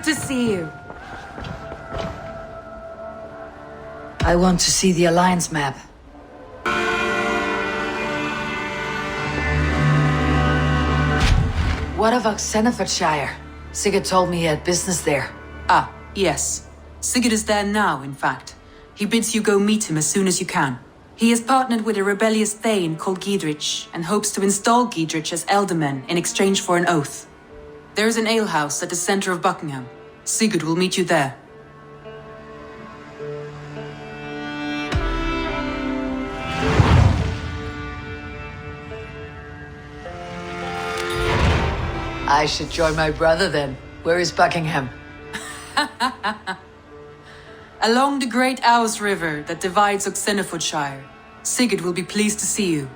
to see you. I want to see the Alliance map. What of Oxenefordscire? Sigurd told me he had business there. Ah, yes. Sigurd is there now, in fact. He bids you go meet him as soon as you can. He has partnered with a rebellious Thane called Gidrich, and hopes to install Gidrich as Elderman in exchange for an oath. There is an alehouse at the center of Buckingham. Sigurd will meet you there. I should join my brother then. Where is Buckingham? Along the great Ouse River that divides Oxenefordscire. Sigurd will be pleased to see you.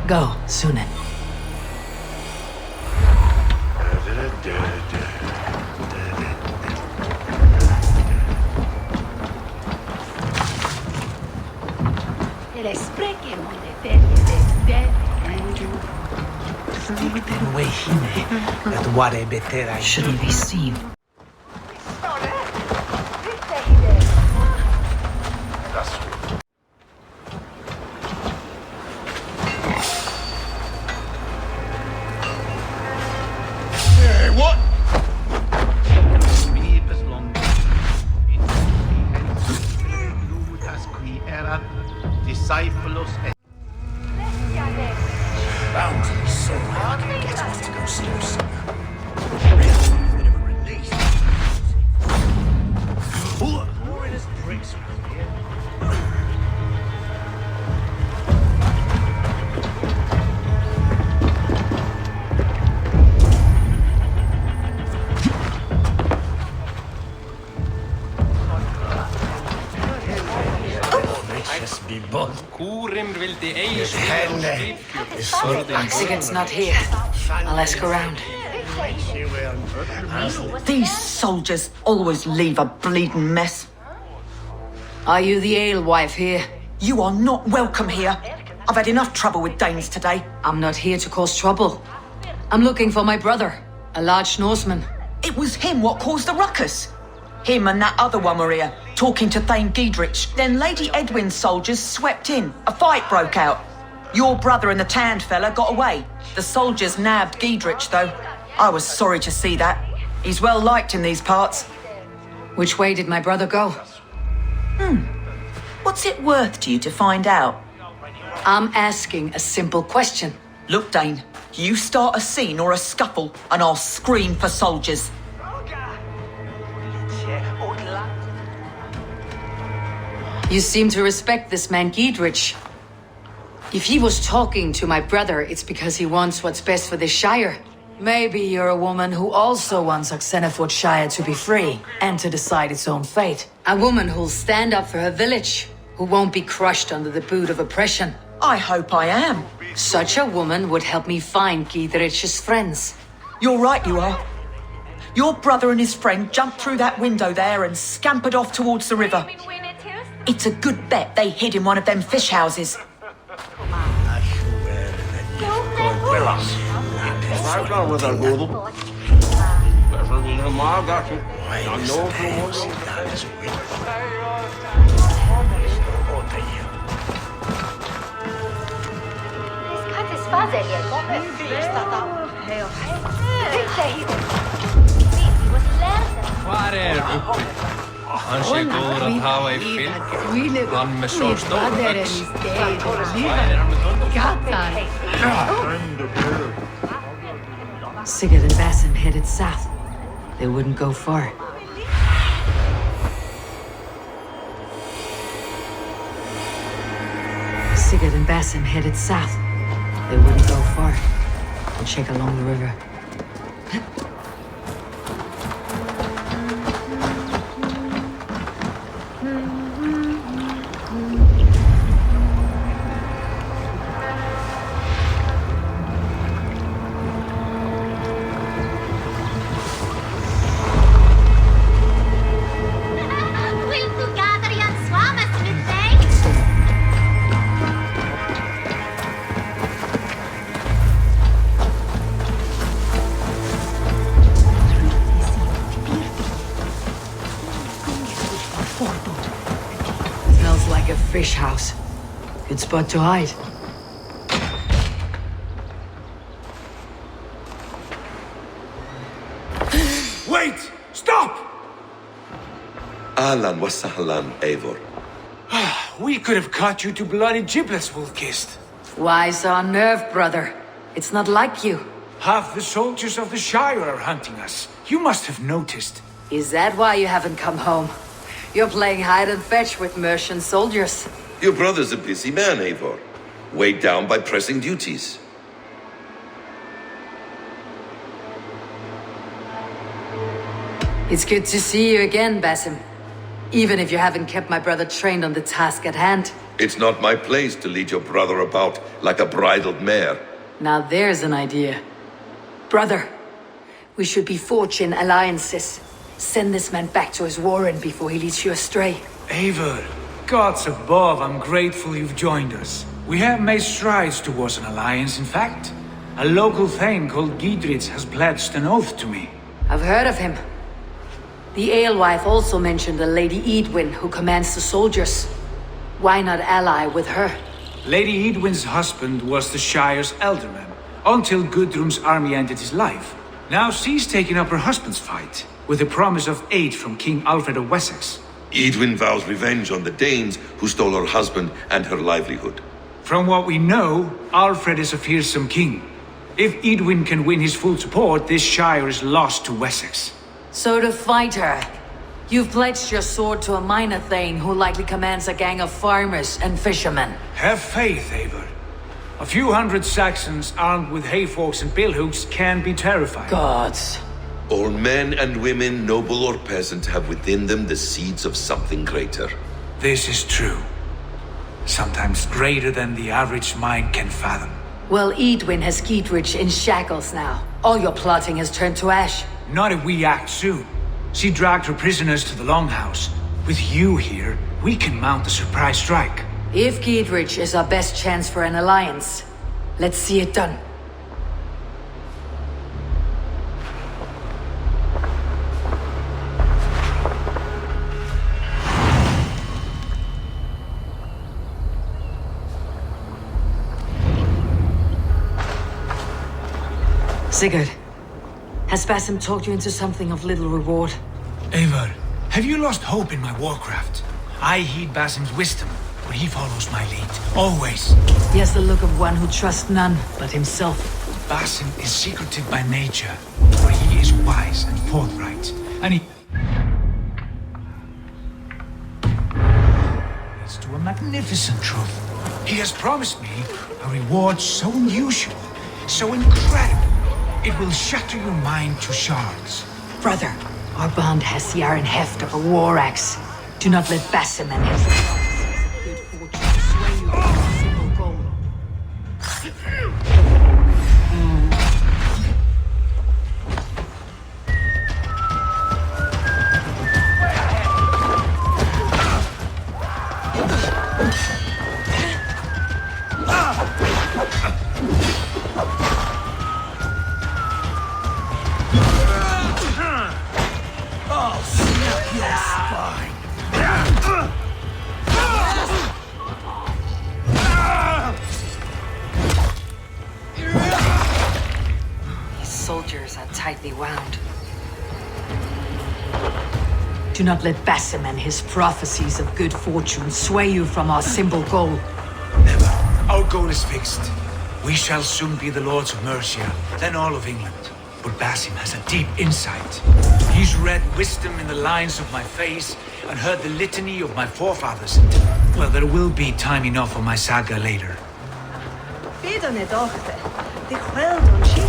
Go, Sunan. Shouldn't be seen. Sigurd's not here. I'll ask around. These soldiers always leave a bleeding mess. Are you the alewife here? You are not welcome here. I've had enough trouble with Danes today. I'm not here to cause trouble. I'm looking for my brother, a large Norseman. It was him what caused the ruckus. Him and that other one were here, talking to Thane Gidrich. Then Lady Edwin's soldiers swept in. A fight broke out. Your brother and the tanned fella got away. The soldiers nabbed Gidrich, though. I was sorry to see that. He's well liked in these parts. Which way did my brother go? What's it worth to you to find out? I'm asking a simple question. Look, Dane, you start a scene or a scuffle, and I'll scream for soldiers. You seem to respect this man Gidrich. If he was talking to my brother, it's because he wants what's best for this shire. Maybe you're a woman who also wants Oxenefordscire to be free and to decide its own fate. A woman who'll stand up for her village, who won't be crushed under the boot of oppression. I hope I am. Such a woman would help me find Gidrich's friends. You're right, you are. Your brother and his friend jumped through that window there and scampered off towards the river. It's a good bet they hid in one of them fish houses. Hann sé góður að hafa í fylg. Hann með svo stór öx. Sigurd and Basim headed south. They wouldn't go far. Sigurd and Basim headed south. They wouldn't go far. I'll check along the river. Fish house. Good spot to hide. Wait! Stop! Ahlan wa sahlan, Eivor. We could have cut you to bloody giblets, Wolf-Kissed. Why so unnerved, brother? It's not like you. Half the soldiers of the Shire are hunting us. You must have noticed. Is that why you haven't come home? You're playing hide and fetch with Mercian soldiers. Your brother's a busy man, Eivor. Weighed down by pressing duties. It's good to see you again, Basim. Even if you haven't kept my brother trained on the task at hand. It's not my place to lead your brother about like a bridled mare. Now there's an idea. Brother, we should be forging alliances. Send this man back to his warren before he leads you astray. Eivor, gods above, I'm grateful you've joined us. We have made strides towards an alliance, in fact. A local thane called Giedrich has pledged an oath to me. I've heard of him. The alewife also mentioned a Lady Eadwyn who commands the soldiers. Why not ally with her? Lady Eadwyn's husband was the Shire's elderman, until Gudrun's army ended his life. Now she's taken up her husband's fight, with the promise of aid from King Alfred of Wessex. Eadwyn vows revenge on the Danes who stole her husband and her livelihood. From what we know, Alfred is a fearsome king. If Eadwyn can win his full support, this Shire is lost to Wessex. So to fight her, you've pledged your sword to a minor thane who likely commands a gang of farmers and fishermen. Have faith, Eivor. A few hundred Saxons armed with hayforks and billhooks can be terrifying. Gods. All men and women, noble or peasant, have within them the seeds of something greater. This is true. Sometimes greater than the average mind can fathom. Well, Eadwyn has Giedrich in shackles now. All your plotting has turned to ash. Not if we act soon. She dragged her prisoners to the Longhouse. With you here, we can mount a surprise strike. If Giedrich is our best chance for an alliance, let's see it done. Sigurd, has Basim talked you into something of little reward? Eivor, have you lost hope in my warcraft? I heed Basim's wisdom, but he follows my lead, always. He has the look of one who trusts none but himself. Basim is secretive by nature, but he is wise and forthright, and he leads to a magnificent truth. He has promised me a reward so unusual, so incredible. It will shatter your mind to shards. Brother, our bond has the iron heft of a war axe. Do not let Basim and his good fortune sway you from a single goal. Soldiers are tightly wound. Do not let Basim and his prophecies of good fortune sway you from our simple goal. Never. Our goal is fixed. We shall soon be the lords of Mercia, then all of England. But Basim has a deep insight. He's read wisdom in the lines of my face and heard the litany of my forefathers. Well, there will be time enough for my saga later. dich well, don't she?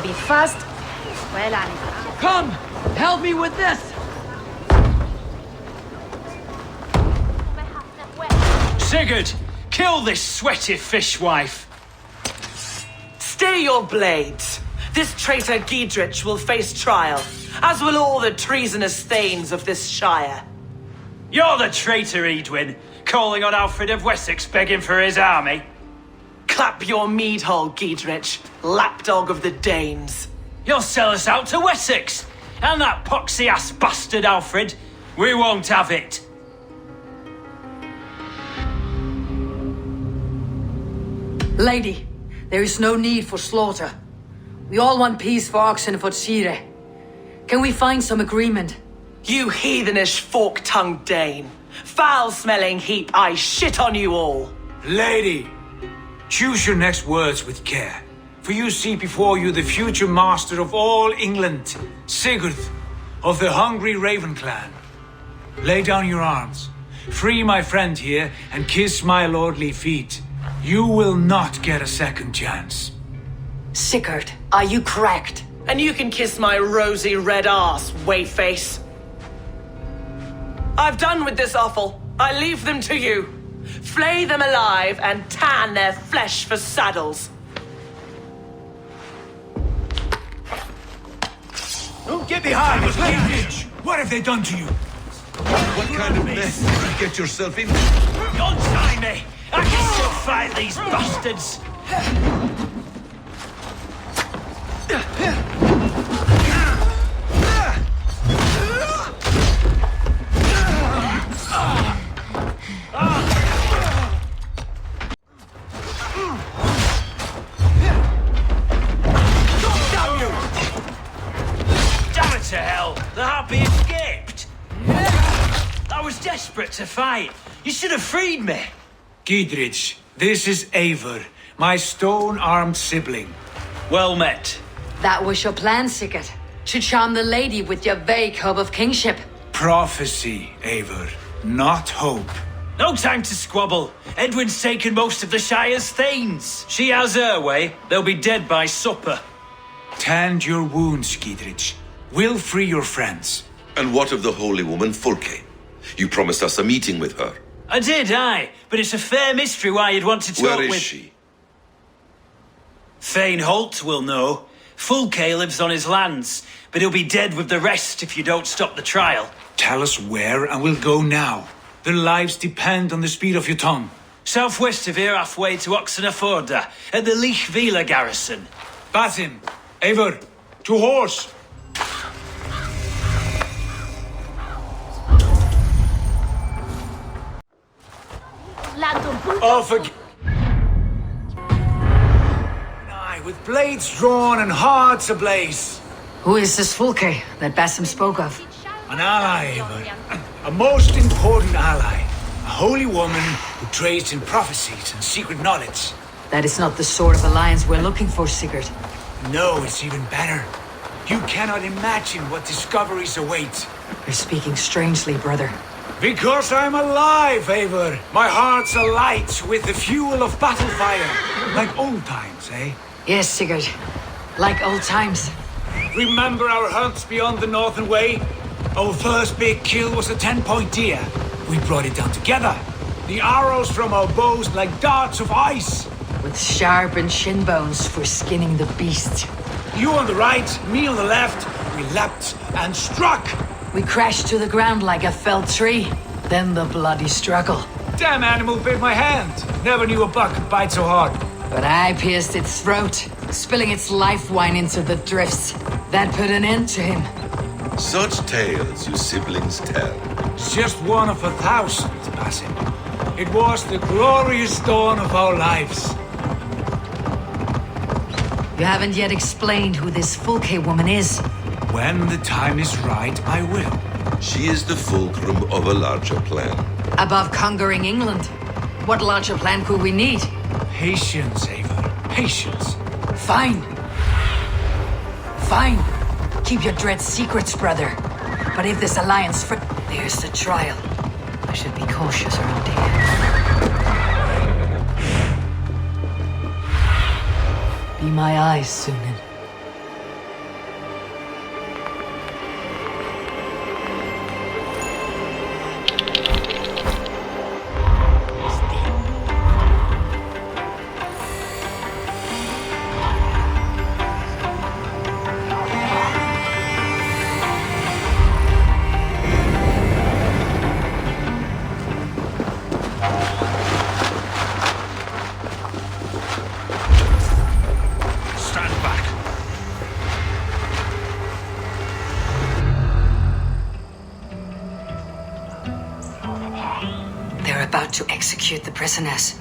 Be fast. Well, come! Help me with this! Sigurd! Kill this sweaty fishwife! Stay your blades. This traitor Giedrich will face trial, as will all the treasonous thanes of this shire. You're the traitor, Edwin, calling on Alfred of Wessex begging for his army. Clap your mead hole, Giedrich, lapdog of the Danes. You'll sell us out to Wessex! And that poxy-ass bastard Alfred! We won't have it! Lady, there is no need for slaughter. We all want peace for Oxenefordscire. Can we find some agreement? You heathenish fork-tongued Dane. Foul-smelling heap, I shit on you all. Lady, choose your next words with care. For you see before you the future master of all England, Sigurd, of the hungry Raven clan. Lay down your arms, free my friend here, and kiss my lordly feet. You will not get a second chance. Sigurd, are you cracked? And you can kiss my rosy red ass, wayface. I've done with this offal. I leave them to you. Flay them alive and tan their flesh for saddles. Get behind us, bitch! What have they done to you? What kind of mess did you get yourself into? Don't tie me! I can still fight these bastards! To hell! The Harpy escaped! I was desperate to fight. You should have freed me. Giedrich, this is Eivor, my stone-armed sibling. Well met. That was your plan, Sigurd. To charm the lady with your vague hope of kingship. Prophecy, Eivor, not hope. No time to squabble. Edwin's taken most of the Shire's thanes. She has her way. They'll be dead by supper. Tend your wounds, Giedrich. We'll free your friends. And what of the holy woman Fulke? You promised us a meeting with her. I did, aye. But it's a fair mystery why you'd want to talk with... Where is she? Thane Holt will know. Fulke lives on his lands, but he'll be dead with the rest if you don't stop the trial. Tell us where and we'll go now. Their lives depend on the speed of your tongue. Southwest of here, halfway to Oxenefordscire, at the Lichvila garrison. Basim, Eivor, to horse! Aye, with blades drawn and hearts ablaze. Who is this Fulke that Basim spoke of? An ally, Eivor. A most important ally. A holy woman who trades in prophecies and secret knowledge. That is not the sort of alliance we're looking for, Sigurd. No, it's even better. You cannot imagine what discoveries await. You're speaking strangely, brother. Because I'm alive, Eivor. My heart's alight with the fuel of battle fire. Like old times, eh? Yes, Sigurd. Like old times. Remember our hunts beyond the Northern Way? Our first big kill was a 10-point deer. We brought it down together. The arrows from our bows like darts of ice. With sharpened shin bones for skinning the beast. You on the right, me on the left. We leapt and struck. We crashed to the ground like a felled tree. Then the bloody struggle. Damn animal bit my hand. Never knew a buck could bite so hard. But I pierced its throat, spilling its life wine into the drifts. That put an end to him. Such tales you siblings tell. It's just one of 1,000, Basim. It was the glorious dawn of our lives. You haven't yet explained who this Fulke woman is. When the time is right, I will. She is the fulcrum of a larger plan. Above conquering England, what larger plan could we need? Patience, Eivor. Patience. Fine. Fine. Keep your dread secrets, brother. But if this alliance there's the trial. I should be cautious around here. Be my eyes, Sunan. To execute the prisoners.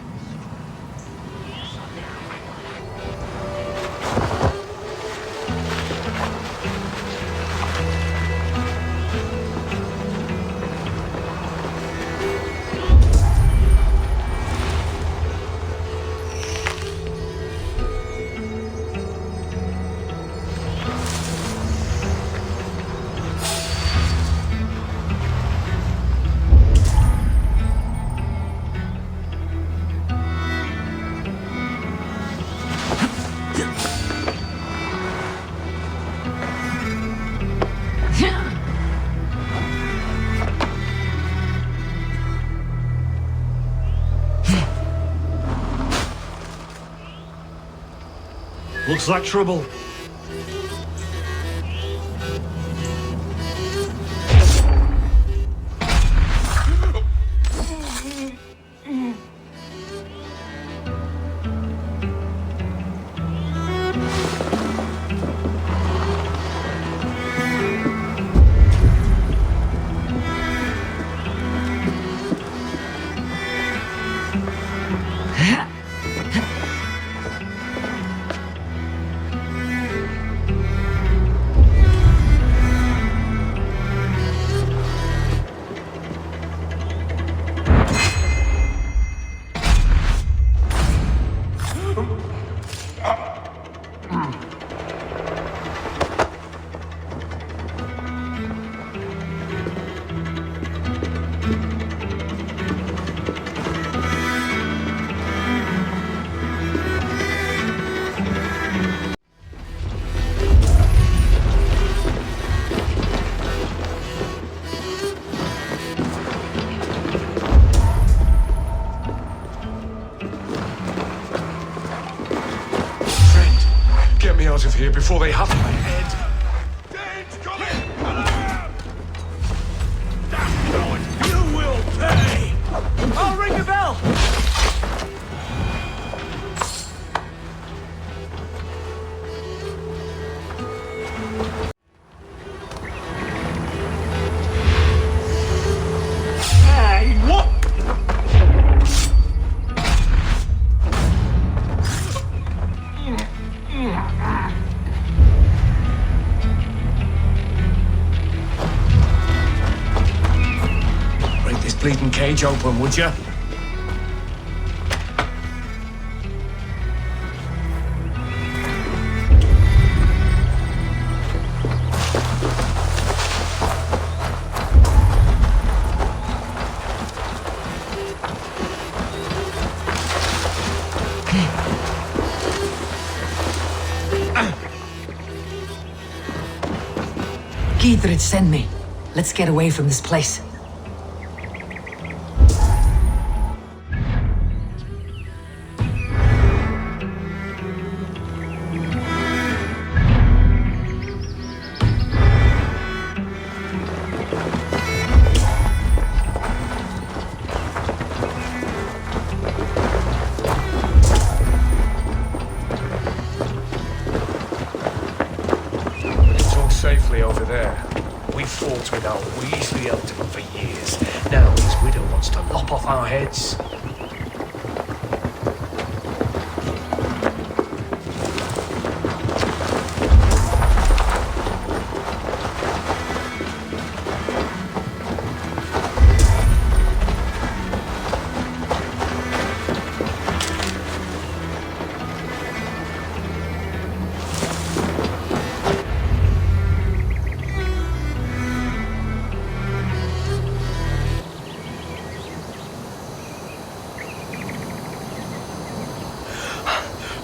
Looks like trouble. Out of here before they have my head. Dane's coming! You will pay! I'll ring the bell! Hey, what? Bleeding cage open, would you? Gidrid, send me. Let's get away from this place. fought with our Weasley Elderman for years. Now his widow wants to lop off our heads.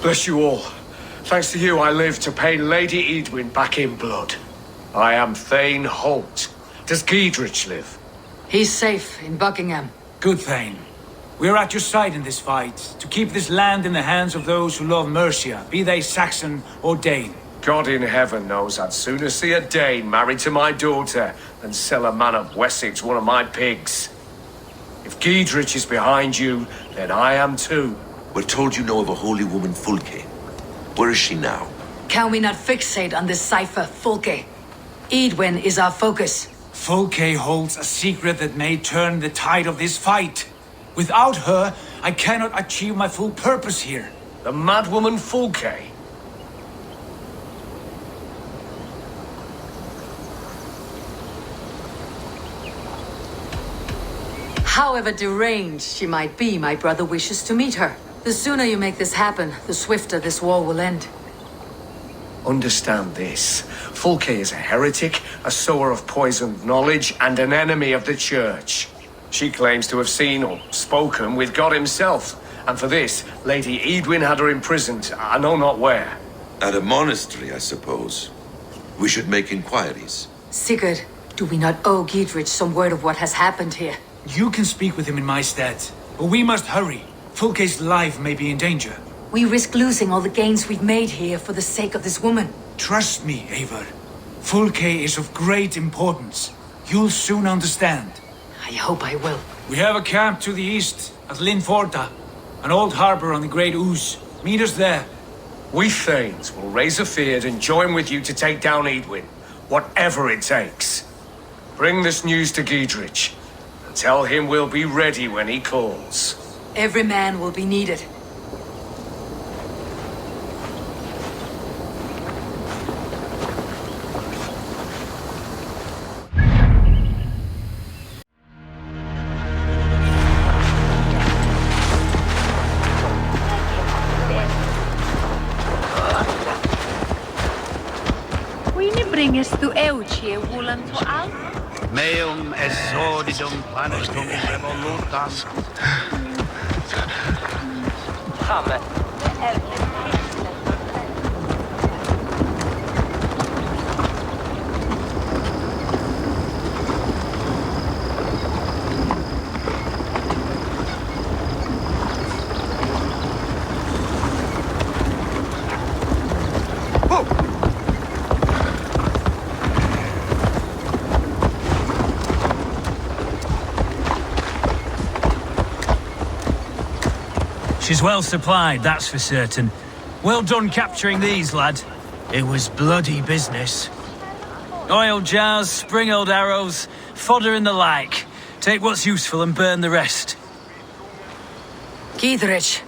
Bless you all. Thanks to you, I live to pay Lady Edwin back in blood. I am Thane Holt. Does Giedrich live? He's safe in Buckingham. Good, Thane. We are at your side in this fight, to keep this land in the hands of those who love Mercia, be they Saxon or Dane. God in heaven knows I'd sooner see a Dane married to my daughter than sell a man of Wessex one of my pigs. If Giedrich is behind you, then I am too. We're told you know of a holy woman, Fulke. Where is she now? Can we not fixate on this cipher, Fulke? Edwin is our focus. Fulke holds a secret that may turn the tide of this fight. Without her, I cannot achieve my full purpose here. The madwoman Fulke? However deranged she might be, my brother wishes to meet her. The sooner you make this happen, the swifter this war will end. Understand this. Fulke is a heretic, a sower of poisoned knowledge, and an enemy of the Church. She claims to have seen or spoken with God himself, and for this, Lady Edwin had her imprisoned, I know not where. At a monastery, I suppose. We should make inquiries. Sigurd, do we not owe Giedrich some word of what has happened here? You can speak with him in my stead, but we must hurry. Fulke's life may be in danger. We risk losing all the gains we've made here for the sake of this woman. Trust me, Eivor. Fulke is of great importance. You'll soon understand. I hope I will. We have a camp to the east at Linforta, an old harbor on the Great Ouse. Meet us there. We Thanes will raise a feard and join with you to take down Edwin, whatever it takes. Bring this news to Giedrich, and tell him we'll be ready when he calls. Every man will be needed. Bringes du eucie wulan to al? Meum exordidum planetum revolutam. She's well supplied, that's for certain. Well done capturing these, lad. It was bloody business. Oil jars, spring-oiled arrows, fodder and the like. Take what's useful and burn the rest. Giedrich.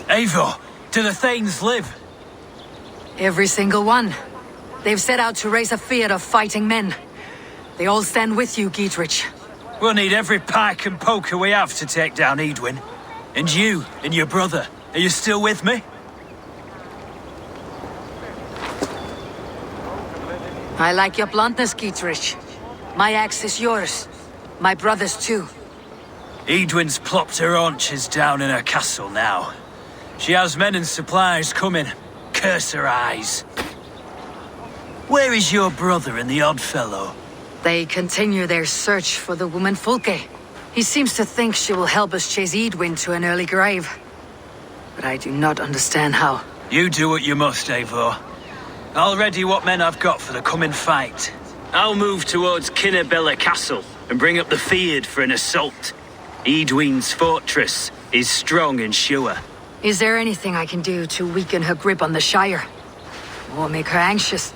Eivor, do the Thanes live? Every single one. They've set out to raise a fear of fighting men. They all stand with you, Giedrich. We'll need every pike and poker we have to take down Edwin. And you, and your brother, are you still with me? I like your bluntness, Giedrich. My axe is yours. My brother's too. Edwin's plopped her haunches down in her castle now. She has men and supplies coming. Curse her eyes. Where is your brother and the odd fellow? They continue their search for the woman Fulke. He seems to think she will help us chase Edwin to an early grave. But I do not understand how. You do what you must, Eivor. I'll ready what men I've got for the coming fight. I'll move towards Kinnabella Castle and bring up the feared for an assault. Edwin's fortress is strong and sure. Is there anything I can do to weaken her grip on the Shire? Or make her anxious?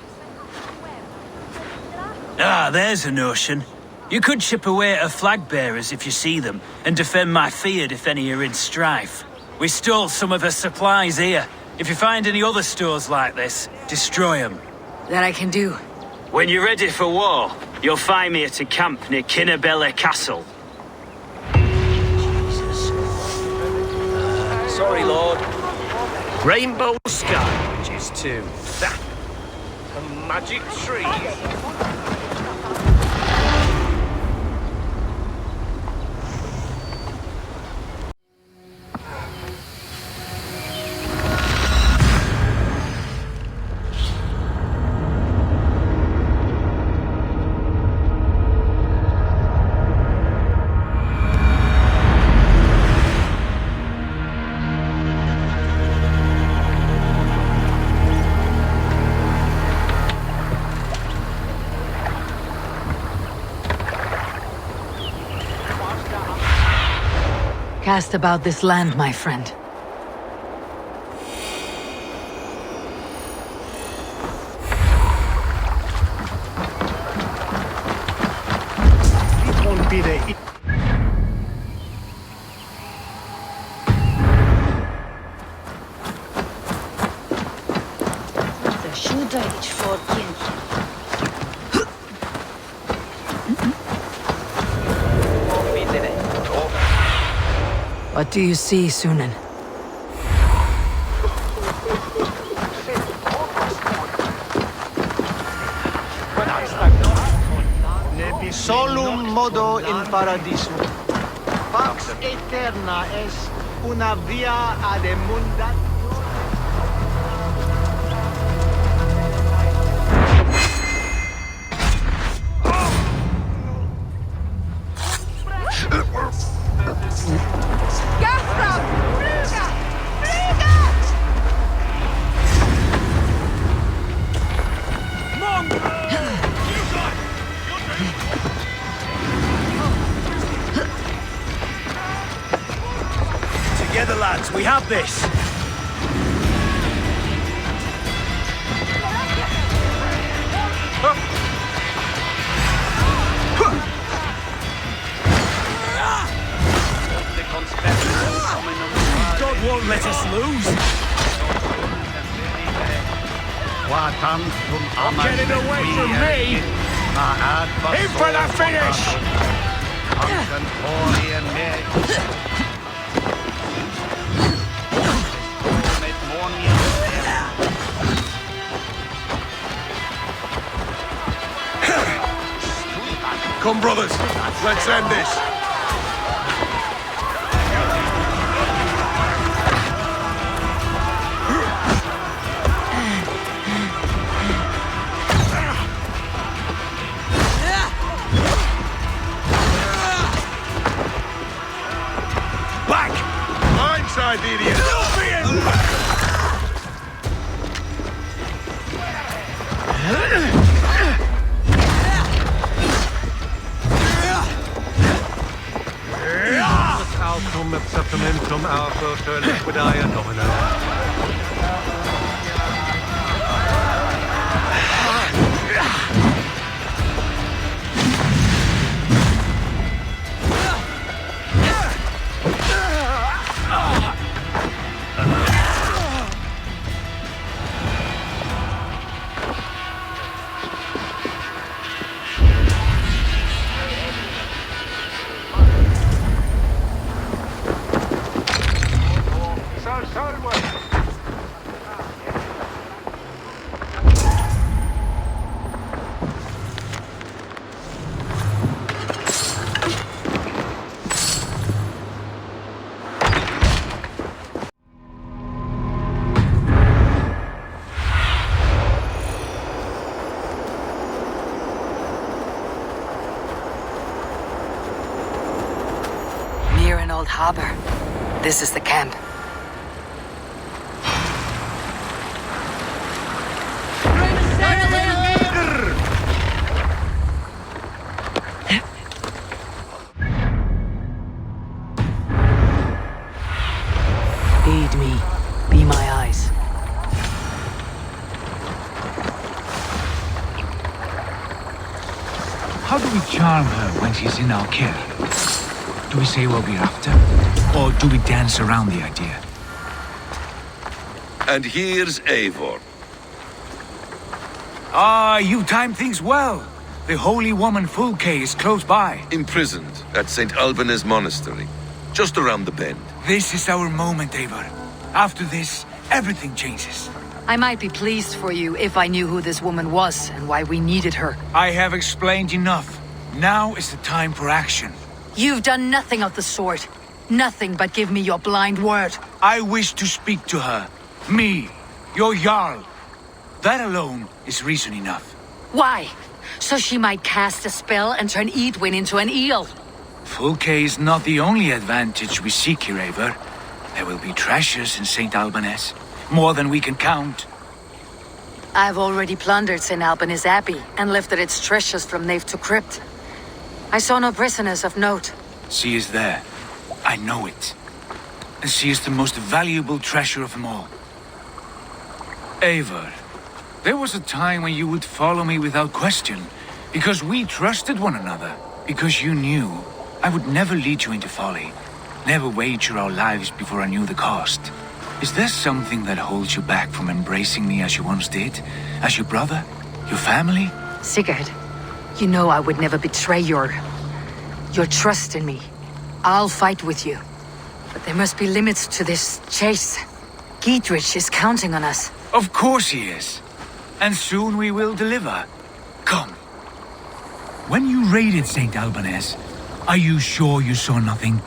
Ah, there's a notion. You could chip away at flag bearers if you see them, and defend my field if any are in strife. We stole some of the supplies here. If you find any other stores like this, destroy them. That I can do. When you're ready for war, you'll find me at a camp near Kinnebella Castle. Jesus. Sorry, Lord. Rainbow sky, which is too. That. A magic tree. Cast about this land, my friend. It won't be the... What do you see, Sunan? Ne solum modo in paradiso. Pax eterna es una via ad emunda. Together, lads, we have this. God won't let us lose. Get it away from me! In for the finish! Come, brothers, let's end this. Back! Blindside, idiot! Autum septamentum alter liquidae domino. Near an old harbor. This is the camp. Aid me. Be my eyes. How do we charm her when she's in our care? Do we say what we're after? Or do we dance around the idea? And here's Eivor. Ah, you timed things well. The holy woman Fulke is close by. Imprisoned at St. Albanes Monastery, just around the bend. This is our moment, Eivor. After this, everything changes. I might be pleased for you if I knew who this woman was and why we needed her. I have explained enough. Now is the time for action. You've done nothing of the sort. Nothing but give me your blind word. I wish to speak to her. Me, your Jarl. That alone is reason enough. Why? So she might cast a spell and turn Eadwyn into an eel. Fulke is not the only advantage we seek here, Eivor. There will be treasures in St. Albanes. More than we can count. I've already plundered St. Albanes Abbey and lifted its treasures from nave to crypt. I saw no prisoners of note. She is there. I know it. And she is the most valuable treasure of them all. Eivor, there was a time when you would follow me without question, because we trusted one another, because you knew I would never lead you into folly, never wager our lives before I knew the cost. Is there something that holds you back from embracing me as you once did? As your brother? Your family? Sigurd, you know I would never betray your trust in me. I'll fight with you. But there must be limits to this chase. Giedrich is counting on us. Of course he is. And soon we will deliver. Come. When you raided St. Albanes, are you sure you saw nothing?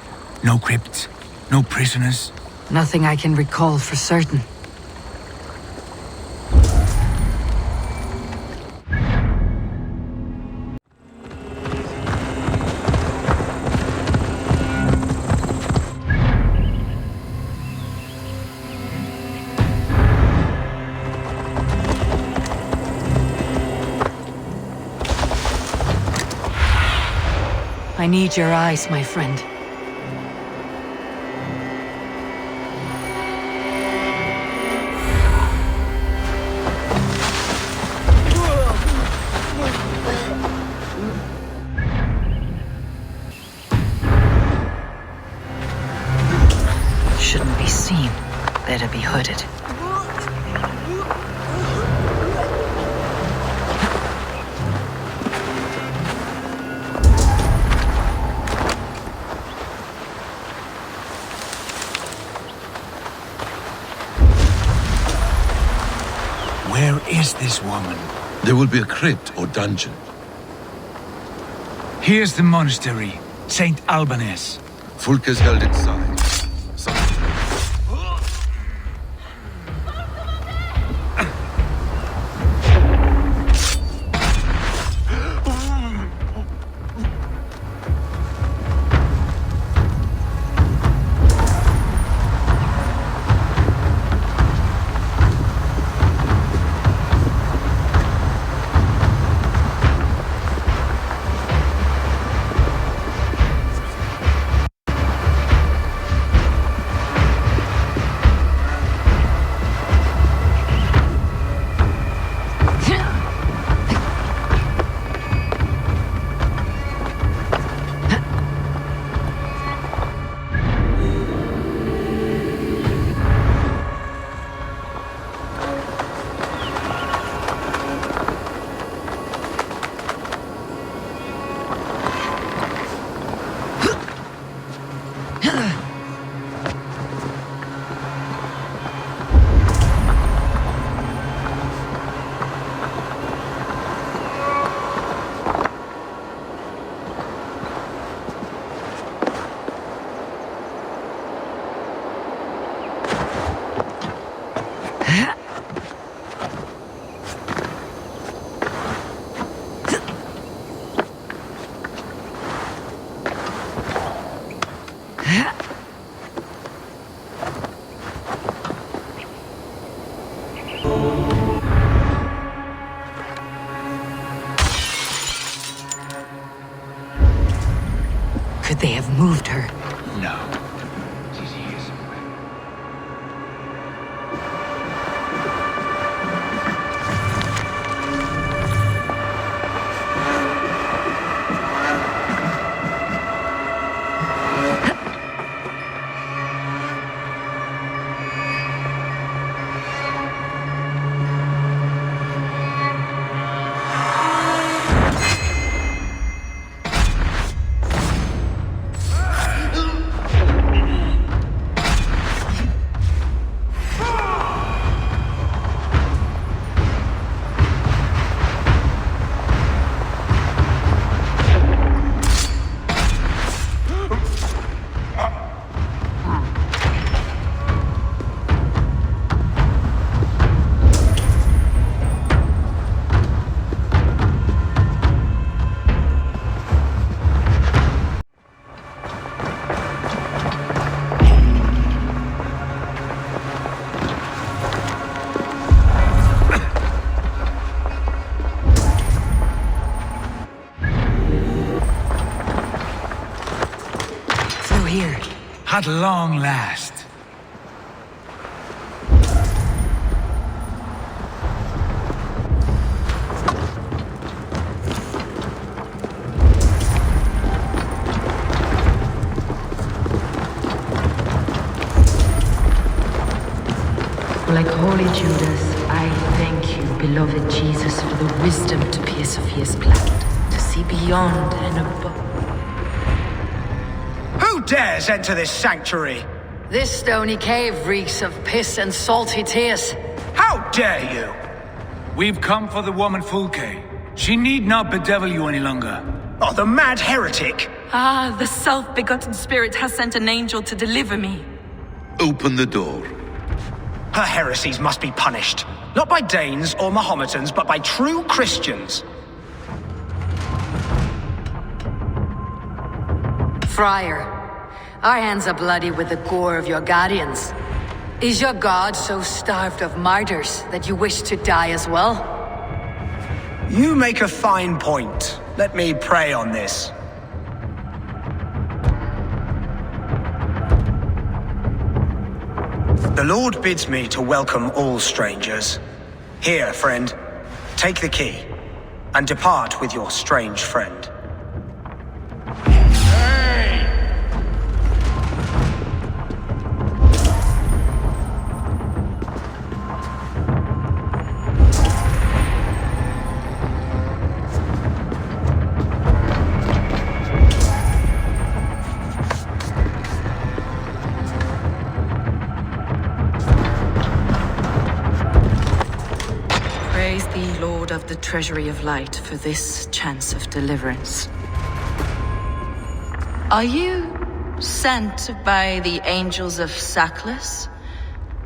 No crypts? No prisoners? Nothing I can recall for certain. I need your eyes, my friend. Shouldn't be seen. Better be hooded. Where is this woman? There will be a crypt or dungeon. Here's the monastery, St. Albanes. Fulke's held inside. Could they have moved her? No. At long last. Like holy Judas, I thank you, beloved Jesus, for the wisdom to pierce Sophia's plan, to see beyond and above. Who dares enter this sanctuary? This stony cave reeks of piss and salty tears. How dare you? We've come for the woman Fulke. She need not bedevil you any longer. Oh, the mad heretic! Ah, the self-begotten spirit has sent an angel to deliver me. Open the door. Her heresies must be punished. Not by Danes or Mahometans, but by true Christians. Friar, our hands are bloody with the gore of your guardians. Is your god so starved of martyrs that you wish to die as well? You make a fine point. Let me pray on this. The Lord bids me to welcome all strangers. Here, friend, take the key, and depart with your strange friend. Praise thee, Lord of the Treasury of Light, for this chance of deliverance. Are you sent by the angels of Sackless,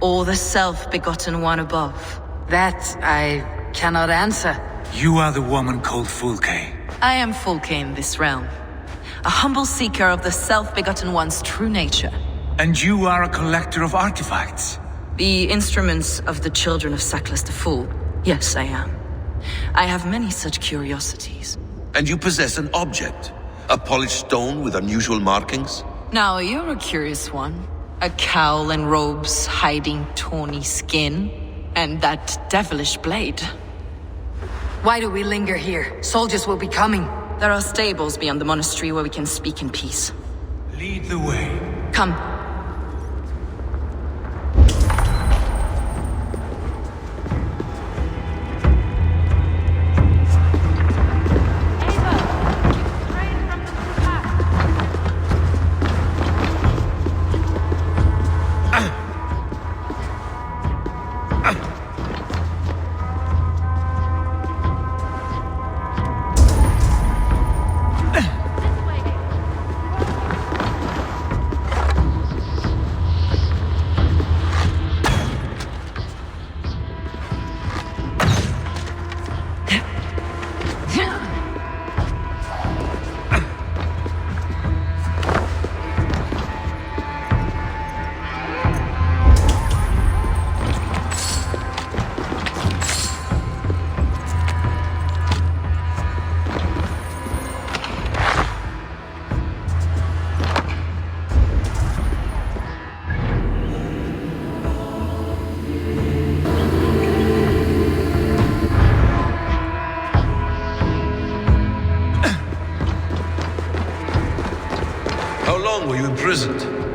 or the self-begotten one above? That I cannot answer. You are the woman called Fulke. I am Fulke in this realm, a humble seeker of the self-begotten one's true nature. And you are a collector of artifacts. The instruments of the children of Sackless the Fool. Yes, I am. I have many such curiosities. And you possess an object? A polished stone with unusual markings? Now, you're a curious one. A cowl and robes hiding tawny skin. And that devilish blade. Why do we linger here? Soldiers will be coming. There are stables beyond the monastery where we can speak in peace. Lead the way. Come.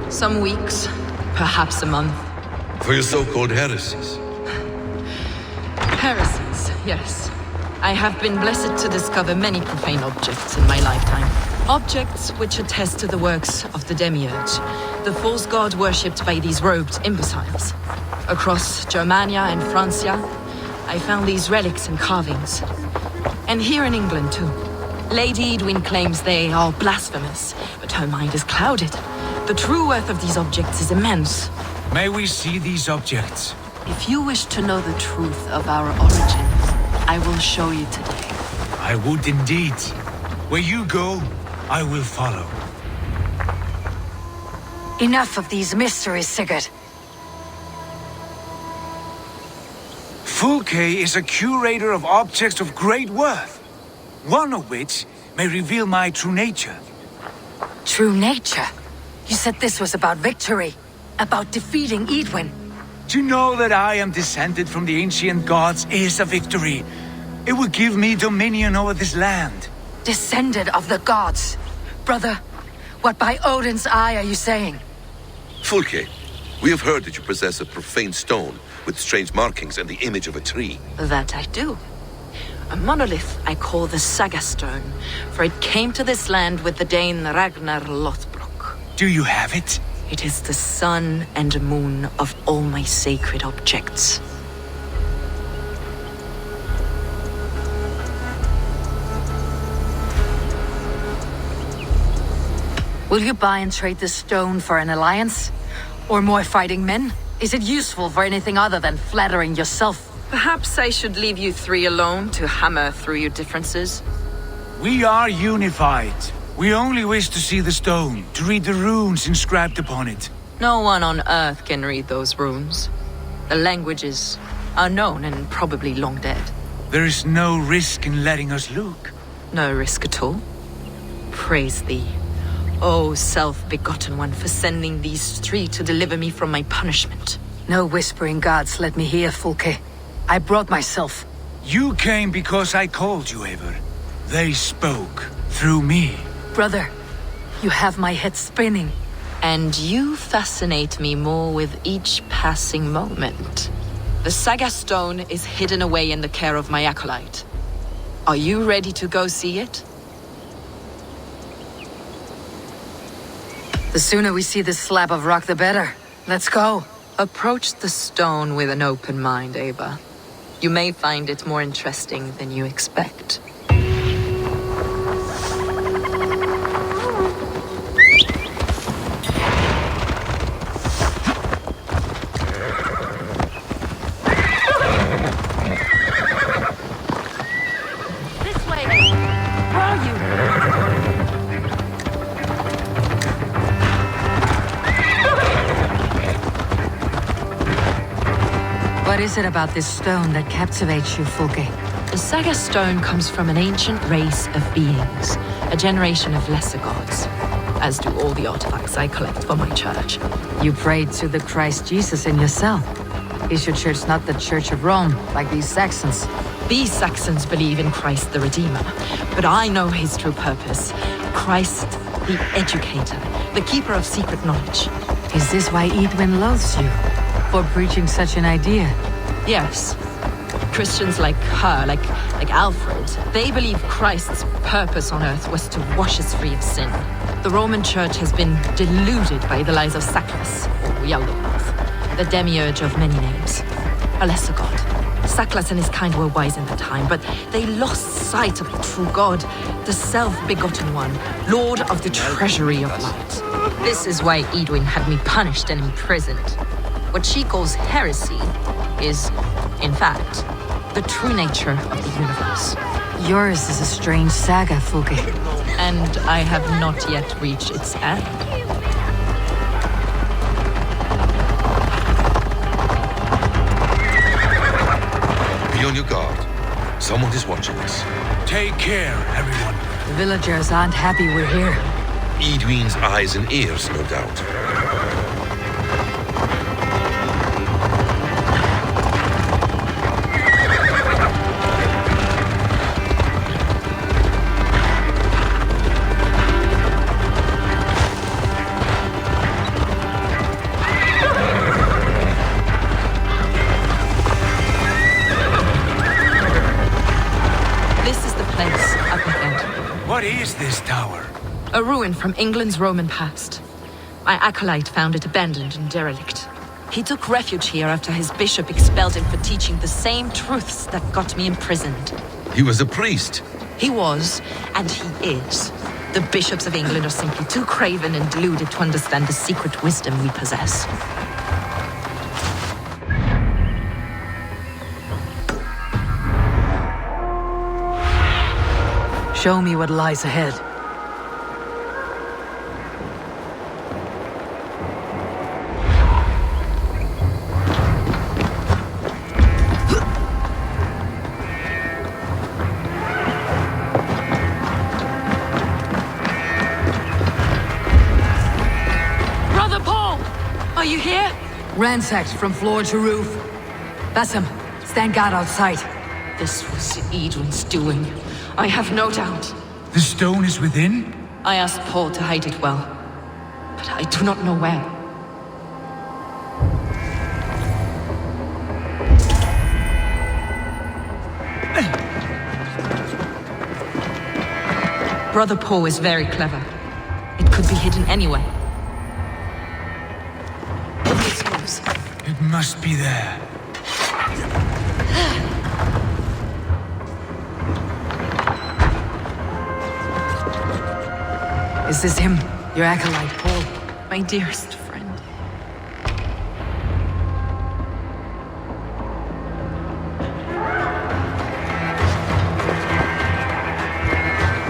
Some weeks, perhaps a month. For your so-called heresies? Heresies, yes. I have been blessed to discover many profane objects in my lifetime. Objects which attest to the works of the Demiurge, the false god worshipped by these robed imbeciles. Across Germania and Francia, I found these relics and carvings. And here in England, too. Lady Edwin claims they are blasphemous, but her mind is clouded. The true worth of these objects is immense. May we see these objects? If you wish to know the truth of our origins, I will show you today. I would indeed. Where you go, I will follow. Enough of these mysteries, Sigurd. Fulke is a curator of objects of great worth, one of which may reveal my true nature. True nature? You said this was about victory. About defeating Eadwyn. To know that I am descended from the ancient gods is a victory. It will give me dominion over this land. Descended of the gods. Brother, what by Odin's eye are you saying? Fulke, we have heard that you possess a profane stone with strange markings and the image of a tree. That I do. A monolith I call the Saga Stone, for it came to this land with the Dane Ragnar Lothbrok. Do you have it? It is the sun and moon of all my sacred objects. Will you buy and trade this stone for an alliance? Or more fighting men? Is it useful for anything other than flattering yourself? Perhaps I should leave you three alone to hammer through your differences. We are unified. We only wish to see the stone, to read the runes inscribed upon it. No one on Earth can read those runes. The languages are known and probably long dead. There is no risk in letting us look. No risk at all. Praise thee, O self-begotten one, for sending these three to deliver me from my punishment. No whispering gods let me hear, Fulke. I brought myself. You came because I called you, Eivor. They spoke through me. Brother, you have my head spinning. And you fascinate me more with each passing moment. The Saga Stone is hidden away in the care of my acolyte. Are you ready to go see it? The sooner we see this slab of rock, the better. Let's go. Approach the stone with an open mind, Eivor. You may find it more interesting than you expect. What is it about this stone that captivates you, Fulke? The Saga Stone comes from an ancient race of beings, a generation of lesser gods, as do all the artifacts I collect for my church. You prayed to the Christ Jesus in your cell. Is your church not the Church of Rome, like these Saxons? These Saxons believe in Christ the Redeemer, but I know his true purpose. Christ the Educator, the keeper of secret knowledge. Is this why Eadwyn loathes you? For preaching such an idea? Yes. Christians like her, like Alfred, they believe Christ's purpose on earth was to wash us free of sin. The Roman Church has been deluded by the lies of Saklas, or Yaldabaoth, the demiurge of many names, a lesser god. Saklas and his kind were wise in their time, but they lost sight of the true God, the self-begotten one, Lord of the treasury of light. This is why Eadwyn had me punished and imprisoned. What she calls heresy is, in fact, the true nature of the universe. Yours is a strange saga, Fulke. And I have not yet reached its end. Be on your guard. Someone is watching us. Take care, everyone. The villagers aren't happy we're here. Eadwyn's eyes and ears, no doubt. What is this tower? A ruin from England's Roman past. My acolyte found it abandoned and derelict. He took refuge here after his bishop expelled him for teaching the same truths that got me imprisoned. He was a priest. He was, and he is. The bishops of England are simply too craven and deluded to understand the secret wisdom we possess. Show me what lies ahead. Ransacked from floor to roof. Basim, stand guard outside. This was Edwin's doing. I have no doubt. The stone is within? I asked Paul to hide it well, but I do not know where. Brother Paul is very clever. It could be hidden anywhere. It must be there. Is this him? Your acolyte, Paul? My dearest friend.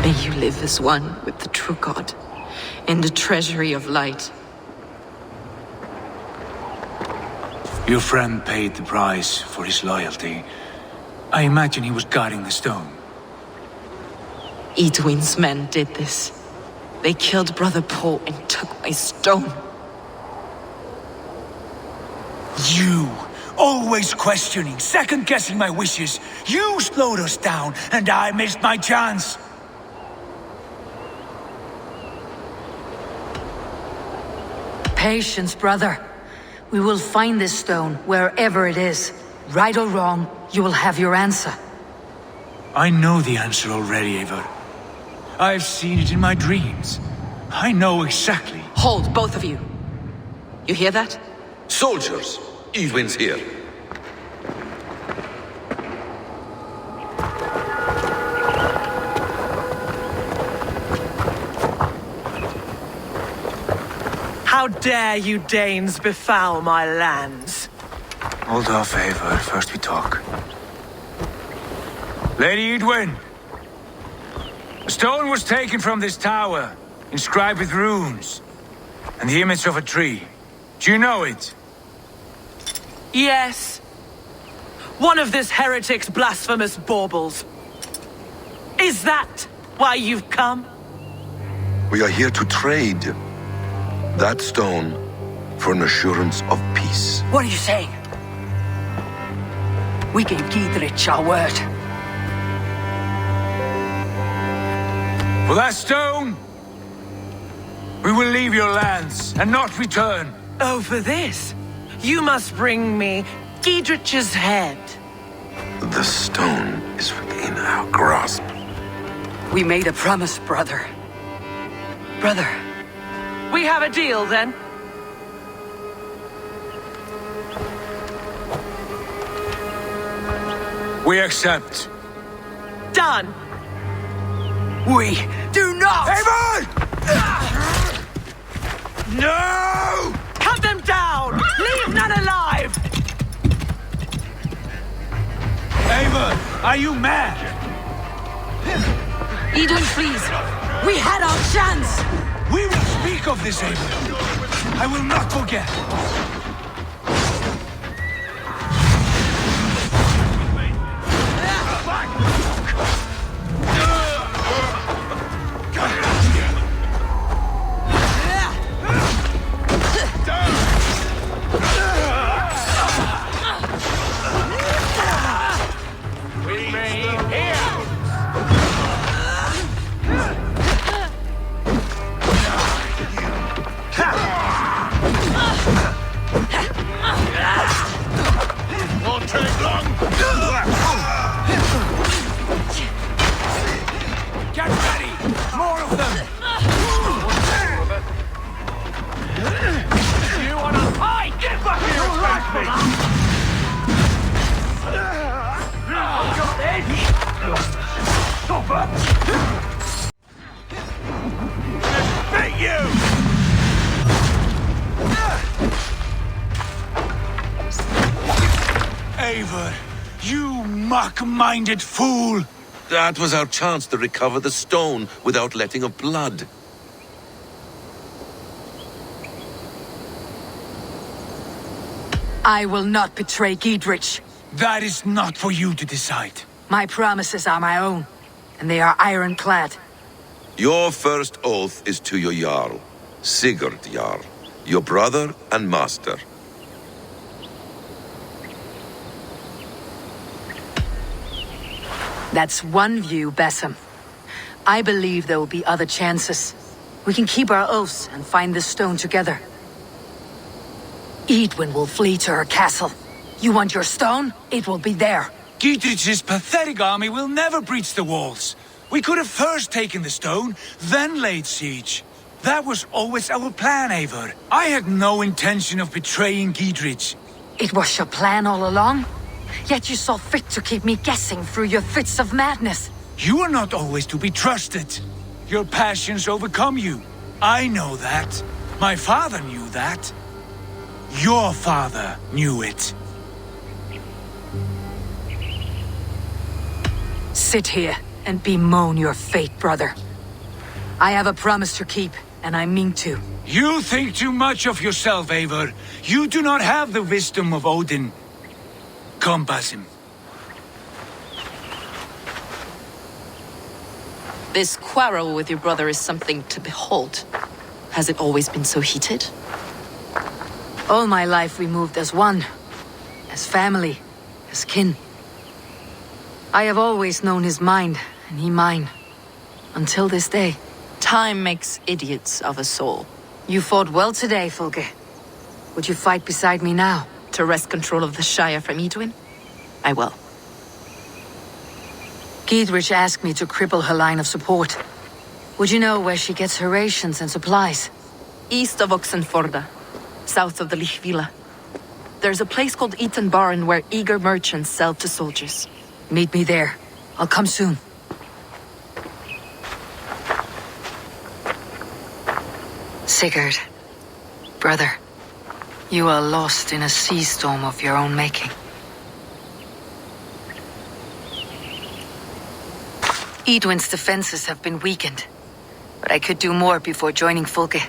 May you live as one with the true God, in the treasury of light. Your friend paid the price for his loyalty. I imagine he was guarding the stone. Edwin's men did this. They killed Brother Paul and took my stone. You! Always questioning, second-guessing my wishes. You slowed us down, and I missed my chance. Patience, brother. We will find this stone, wherever it is. Right or wrong, you will have your answer. I know the answer already, Eivor. I've seen it in my dreams. I know exactly. Hold, both of you. You hear that? Soldiers! Edwin's here. How dare you Danes befoul my lands? Hold off, Eivor. First we talk. Lady Edwin! A stone was taken from this tower, inscribed with runes, and the image of a tree. Do you know it? Yes. One of this heretic's blasphemous baubles. Is that why you've come? We are here to trade that stone for an assurance of peace. What are you saying? We gave Giedrich our word. For that stone, we will leave your lands and not return. Oh, for this, you must bring me Giedrich's head. The stone is within our grasp. We made a promise, brother. Brother. We have a deal, then? We accept. Done. We do not! Eivor! No! Cut them down! Leave none alive! Eivor, are you mad? Edwin, please! We had our chance! We will speak of this, Abbey. I will not forget. Eivor, you mock-minded fool! That was our chance to recover the stone without letting of blood. I will not betray Giedrich. That is not for you to decide. My promises are my own, and they are ironclad. Your first oath is to your Jarl, Sigurd Jarl, your brother and master. That's one view, Basim. I believe there will be other chances. We can keep our oaths and find this stone together. Eidwin will flee to her castle. You want your stone? It will be there. Giedrich's pathetic army will never breach the walls. We could have first taken the stone, then laid siege. That was always our plan, Eivor. I had no intention of betraying Giedrich. It was your plan all along? Yet you saw fit to keep me guessing through your fits of madness. You are not always to be trusted. Your passions overcome you. I know that. My father knew that. Your father knew it. Sit here and bemoan your fate, brother. I have a promise to keep, and I mean to. You think too much of yourself, Eivor. You do not have the wisdom of Odin. Come, Basim. This quarrel with your brother is something to behold. Has it always been so heated? All my life we moved as one. As family. As kin. I have always known his mind, and he mine. Until this day. Time makes idiots of us all. You fought well today, Fulke. Would you fight beside me now? To wrest control of the Shire from Eidwin? I will. Giedrich asked me to cripple her line of support. Would you know where she gets her rations and supplies? East of Oxenforda, south of the Lichvila. There's a place called Eaton Barn where eager merchants sell to soldiers. Meet me there. I'll come soon. Sigurd, brother, you are lost in a sea storm of your own making. Eidwin's defenses have been weakened, but I could do more before joining Fulke.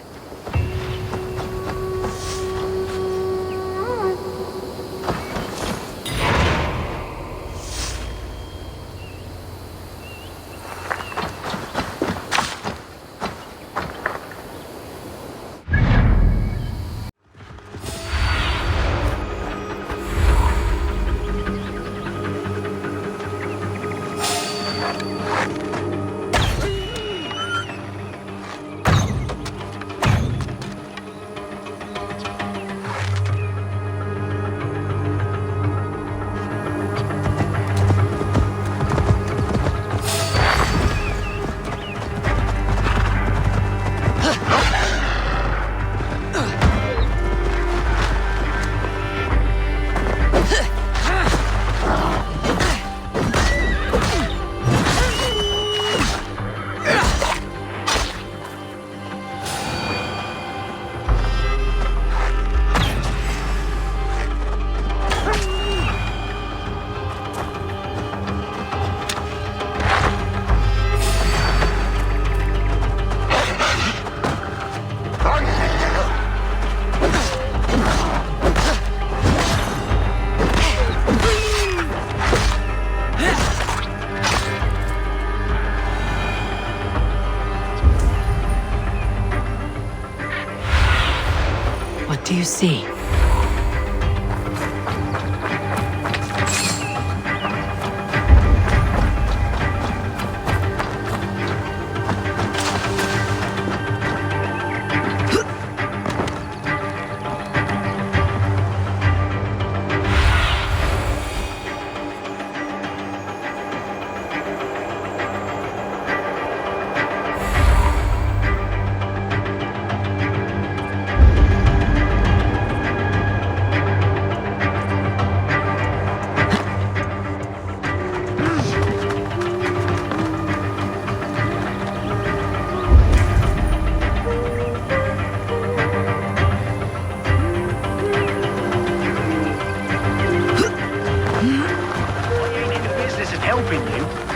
What do you see?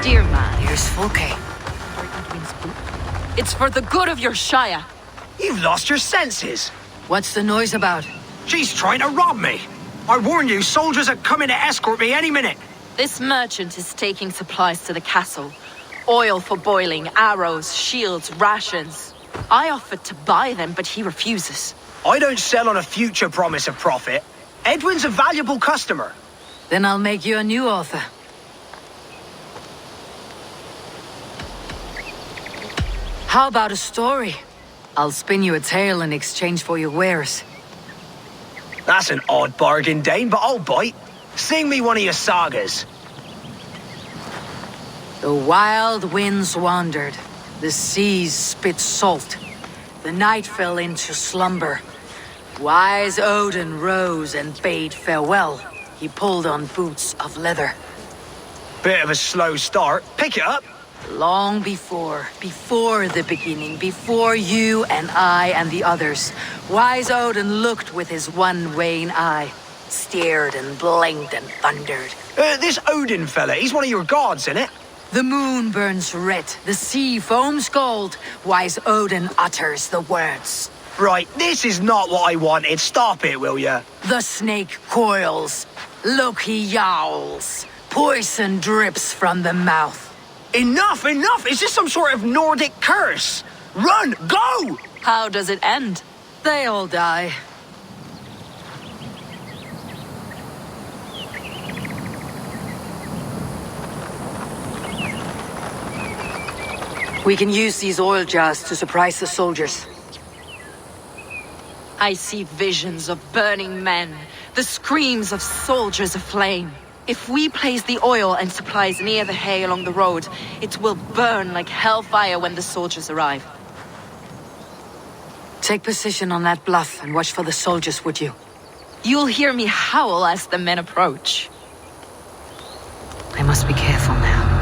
Dear man. Here's Fulke. It's for the good of your Shire. You've lost your senses. What's the noise about? She's trying to rob me. I warn you, soldiers are coming to escort me any minute. This merchant is taking supplies to the castle. Oil for boiling, arrows, shields, rations. I offered to buy them, but he refuses. I don't sell on a future promise of profit. Edwin's a valuable customer. Then I'll make you a new author. How about a story? I'll spin you a tale in exchange for your wares. That's an odd bargain, Dane, but I'll bite. Sing me one of your sagas. The wild winds wandered. The seas spit salt. The night fell into slumber. Wise Odin rose and bade farewell. He pulled on boots of leather. Bit of a slow start. Pick it up. Long before the beginning, before you and I and the others, Wise Odin looked with his one wan eye, stared and blinked and thundered. This Odin fella, he's one of your gods, innit? The moon burns red, the sea foams gold. Wise Odin utters the words. Right, this is not what I wanted. Stop it, will ya? The snake coils. Loki yowls. Poison drips from the mouth. Enough, enough! Is this some sort of Nordic curse? Run, go! How does it end? They all die. We can use these oil jars to surprise the soldiers. I see visions of burning men, the screams of soldiers aflame. If we place the oil and supplies near the hay along the road, it will burn like hellfire when the soldiers arrive. Take position on that bluff and watch for the soldiers, would you? You'll hear me howl as the men approach. I must be careful now.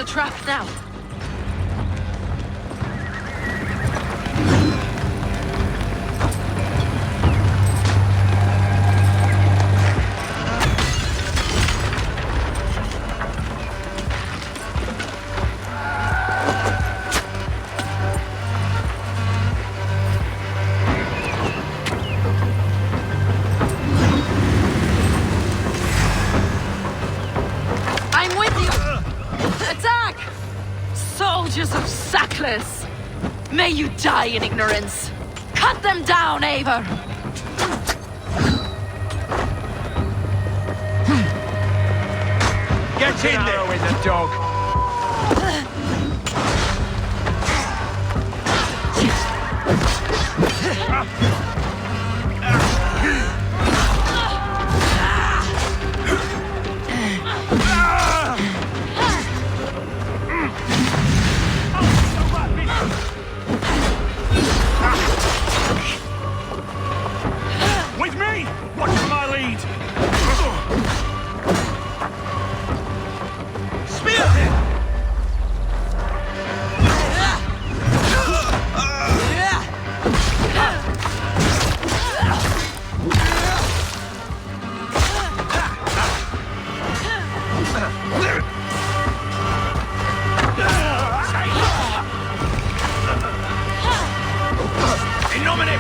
Trap now. May you die in ignorance! Cut them down, Eivor! Get in there with the dog! With me! Watch my lead! nomine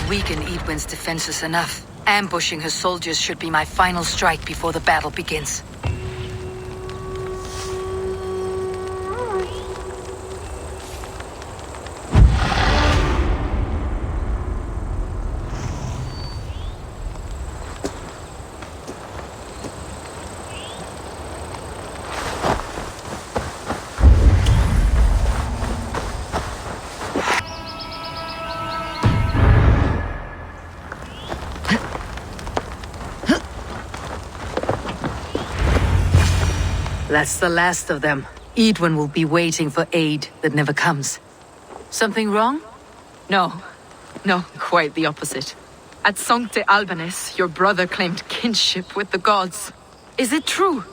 Weaken Eadwyn's defenses enough. Ambushing her soldiers should be my final strike before the battle begins. That's the last of them. Eadwyn will be waiting for aid that never comes. Something wrong? No. No, quite the opposite. At Sancte Albanes, your brother claimed kinship with the gods. Is it true?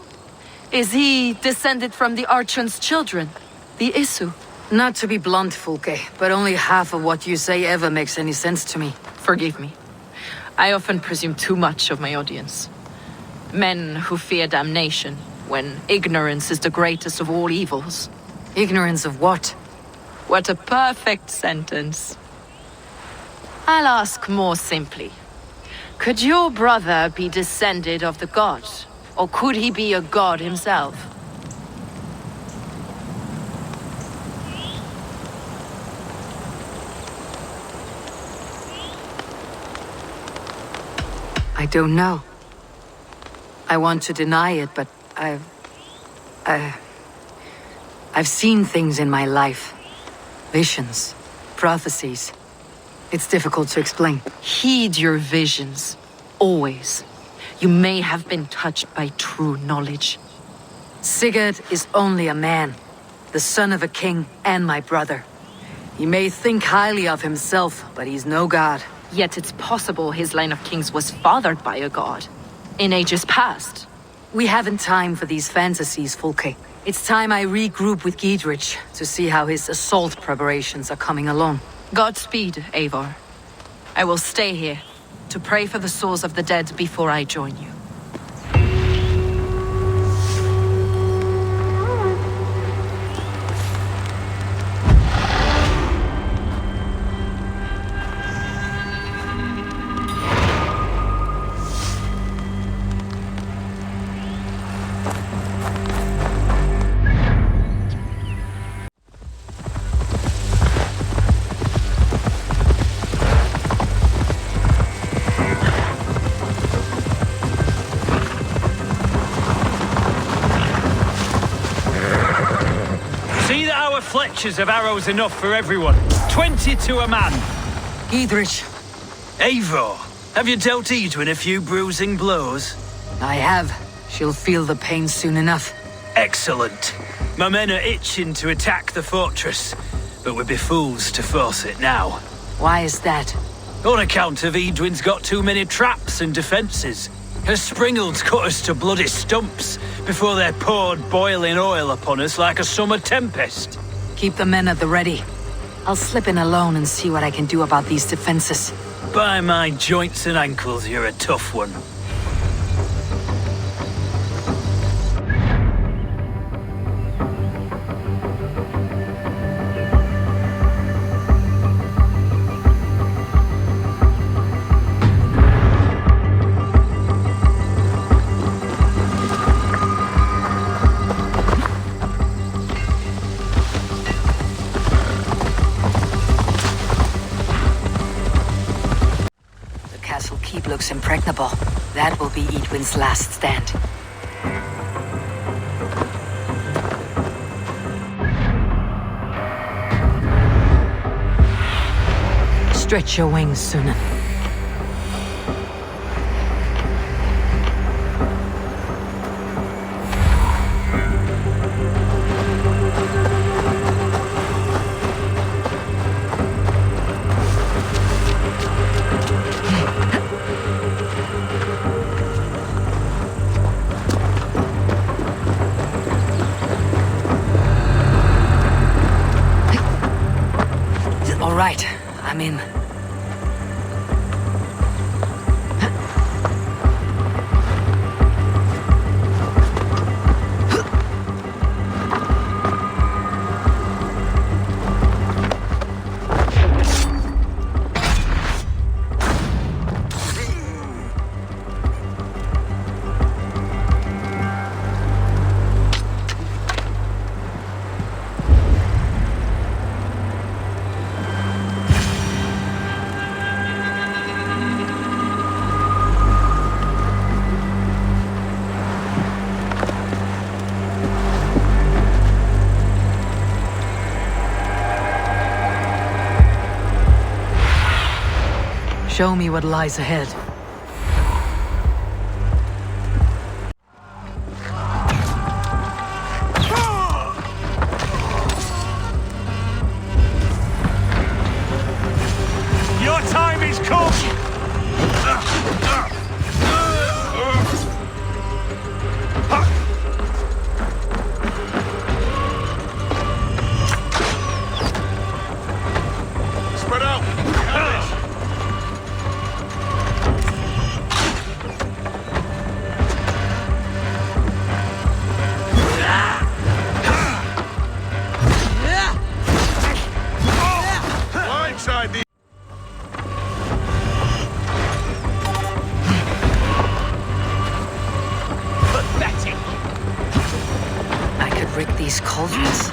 Is he descended from the Archon's children? The Isu? Not to be blunt, Fulke, but only half of what you say ever makes any sense to me. Forgive me. I often presume too much of my audience. Men who fear damnation, when ignorance is the greatest of all evils. Ignorance of what? What a perfect sentence. I'll ask more simply. Could your brother be descended of the god? Or could he be a god himself? I don't know. I want to deny it, but I've seen things in my life. Visions, prophecies. It's difficult to explain. Heed your visions. Always. You may have been touched by true knowledge. Sigurd is only a man, the son of a king and my brother. He may think highly of himself, but he's no god. Yet it's possible his line of kings was fathered by a god. In ages past. We haven't time for these fantasies, Fulke. It's time I regroup with Giedrich to see how his assault preparations are coming along. Godspeed, Eivor. I will stay here to pray for the souls of the dead before I join you. Fletchers of arrows enough for everyone. 20 to a man. Giedrich. Eivor, have you dealt Eadwyn a few bruising blows? I have. She'll feel the pain soon enough. Excellent. My men are itching to attack the fortress, but we'd be fools to force it now. Why is that? On account of Eadwyn's got too many traps and defences. Her springalds cut us to bloody stumps before they poured boiling oil upon us like a summer tempest. Keep the men at the ready. I'll slip in alone and see what I can do about these defenses. By my joints and ankles, you're a tough one. Looks impregnable. That will be Eadwyn's last stand. Stretch your wings, Sunan. All right, I'm in. Show me what lies ahead. Your time is come! Spread out! Blindside the... Pathetic! I could rig these cauldrons.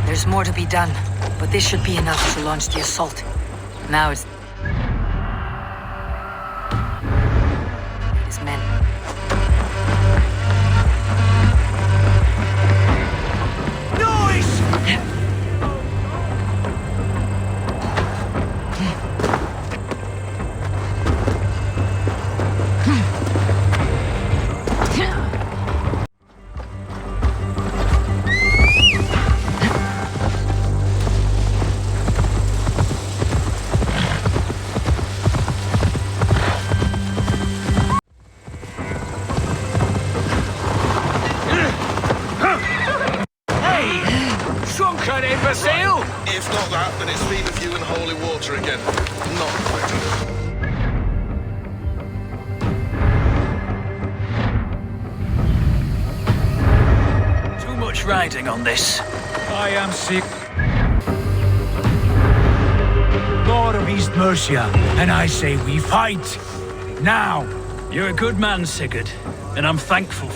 There's more to be done, but this should be enough to launch the assault. Now it's... his men. Noise! Drunken imbecile! If not that, then it's been with you in holy water again. Not better. Too much riding on this. I am sick. Lord of East Mercia, and I say we fight. Now! You're a good man, Sigurd, and I'm thankful.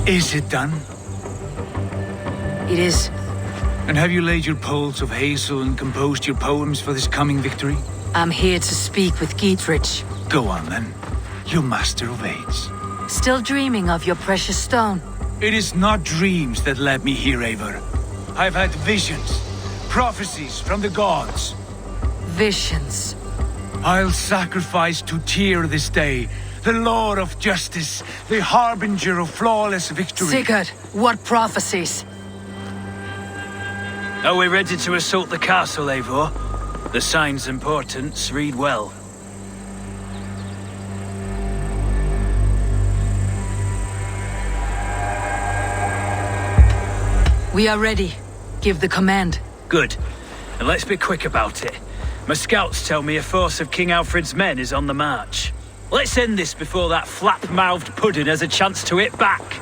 Is it done? It is. And have you laid your poles of hazel and composed your poems for this coming victory? I'm here to speak with Giedrich. Go on then, you master of aids. Still dreaming of your precious stone? It is not dreams that led me here, Eivor. I've had visions, prophecies from the gods. Visions. I'll sacrifice to Tyr this day, the Lord of Justice, the harbinger of flawless victory. Sigurd, what prophecies? Are we ready to assault the castle, Eivor? The sign's importance, read well. We are ready. Give the command. Good. And let's be quick about it. My scouts tell me a force of King Alfred's men is on the march. Let's end this before that flap-mouthed pudding has a chance to hit back.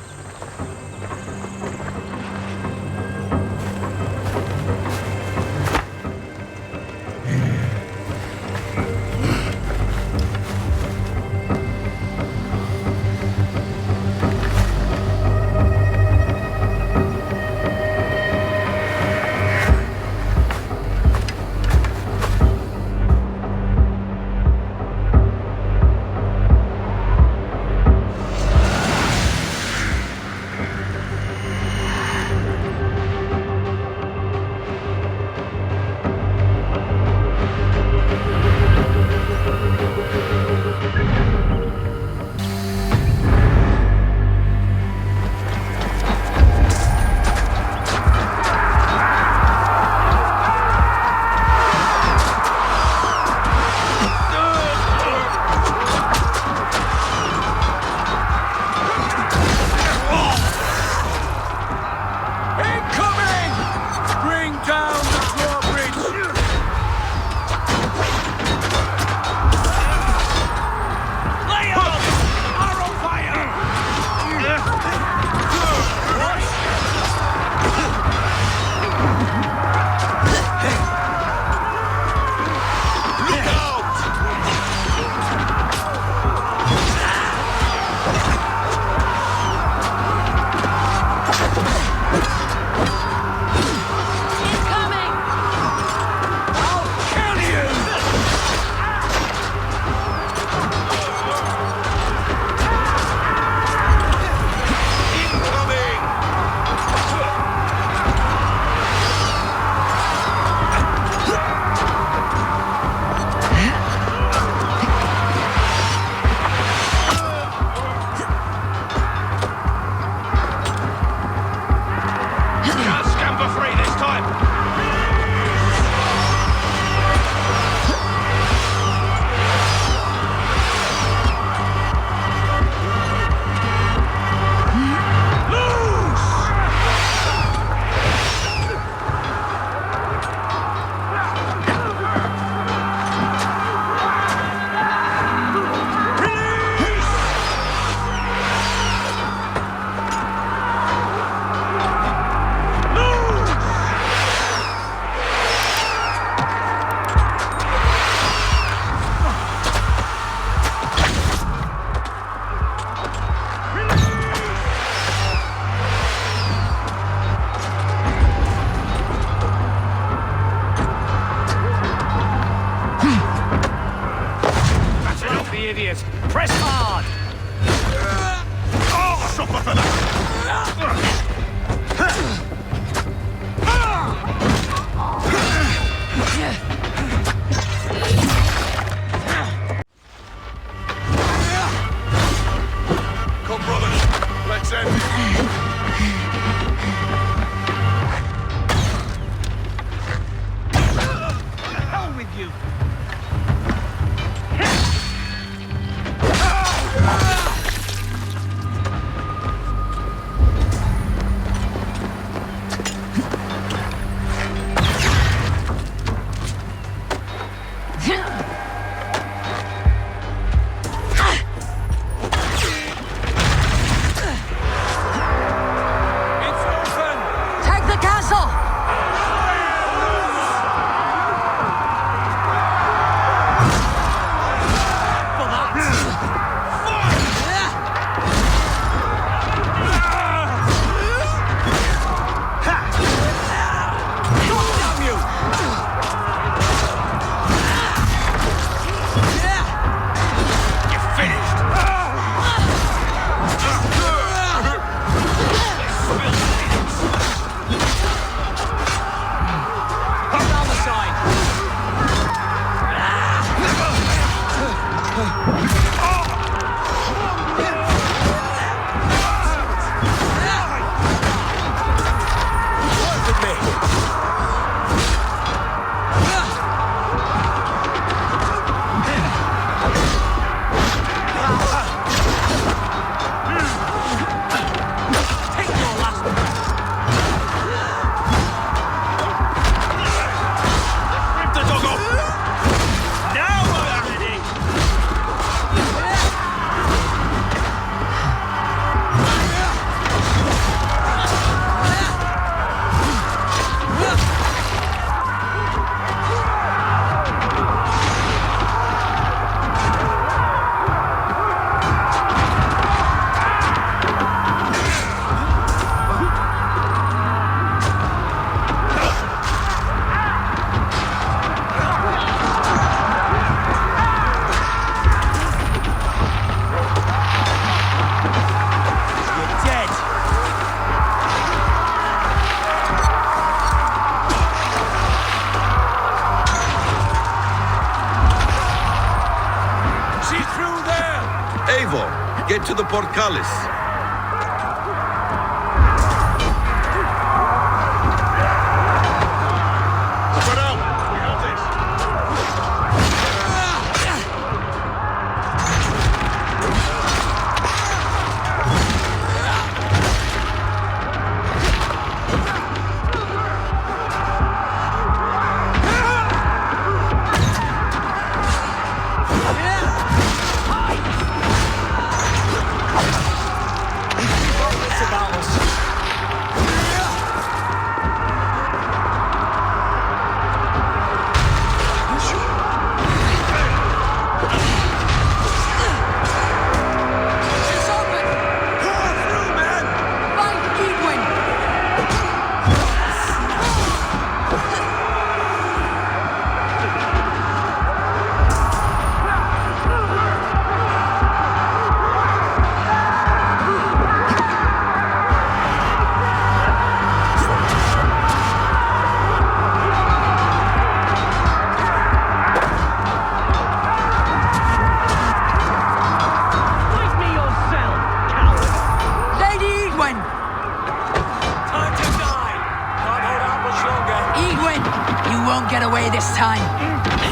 Get to the portcullis.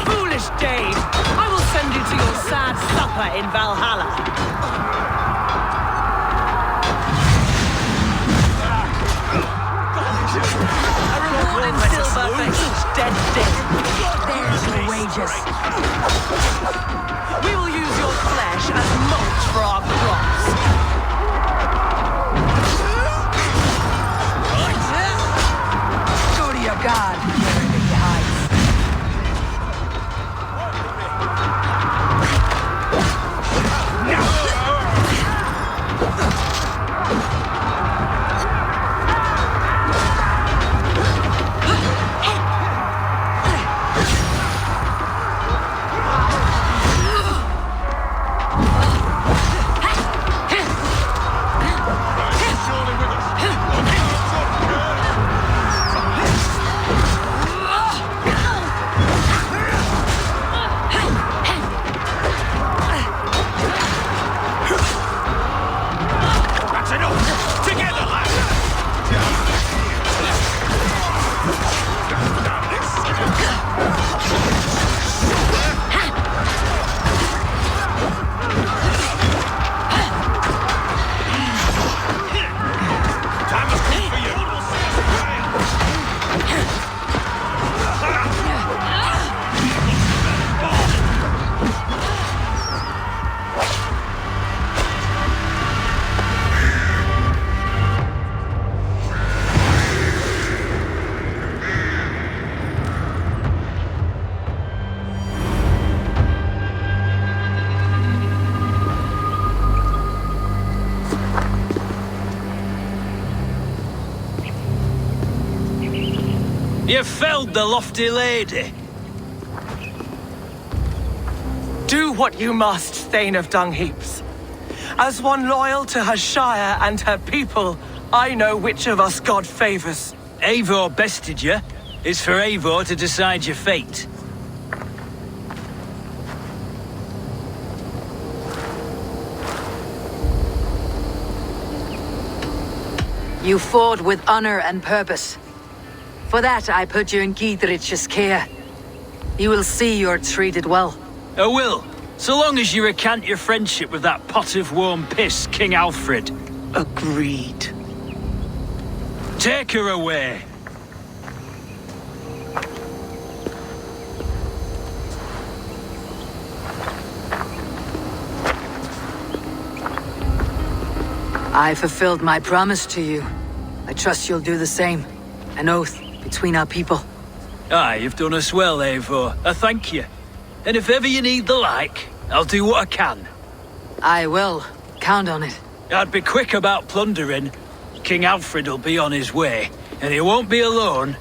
Foolish Dane! I will send you to your sad supper in Valhalla. A reward in silver for each dead dick. There's your wages. We will use your flesh as mulch for our crops. Go to your god, wherever he hides. You felled the lofty lady. Do what you must, Thane of Dung Heaps. As one loyal to her shire and her people, I know which of us God favors. Eivor bested you. It's for Eivor to decide your fate. You fought with honor and purpose. For that, I put you in Giedrich's care. You will see you're treated well. I will, so long as you recant your friendship with that pot of warm piss, King Alfred. Agreed. Take her away. I fulfilled my promise to you. I trust you'll do the same. An oath between our people. Aye, you've done us well, Eivor. I thank you. And if ever you need the like, I'll do what I can. I will. Count on it. I'd be quick about plundering. King Alfred will be on his way, and he won't be alone.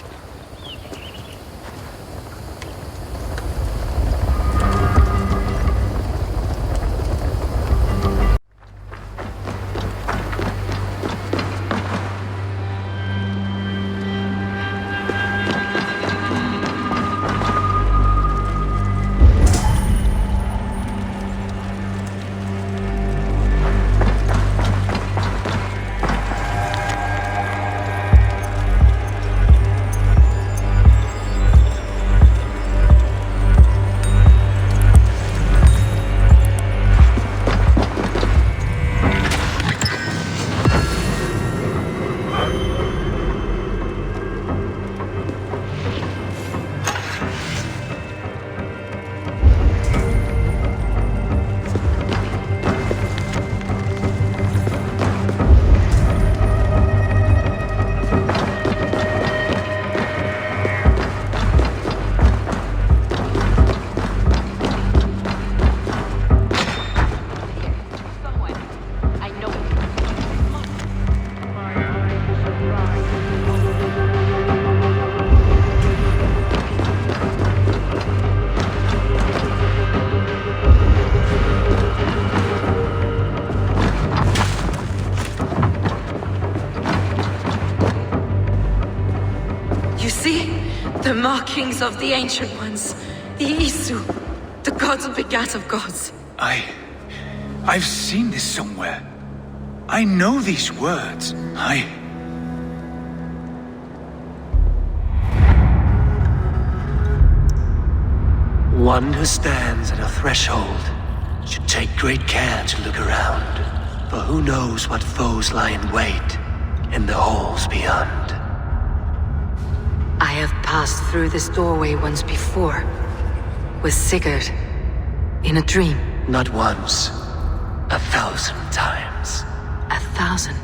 See? The markings of the Ancient Ones. The Isu. The gods begat of gods. I've seen this somewhere. I know these words. One who stands at a threshold should take great care to look around, for who knows what foes lie in wait in the halls beyond. I have passed through this doorway once before, with Sigurd, in a dream. Not once, 1,000 times. 1,000?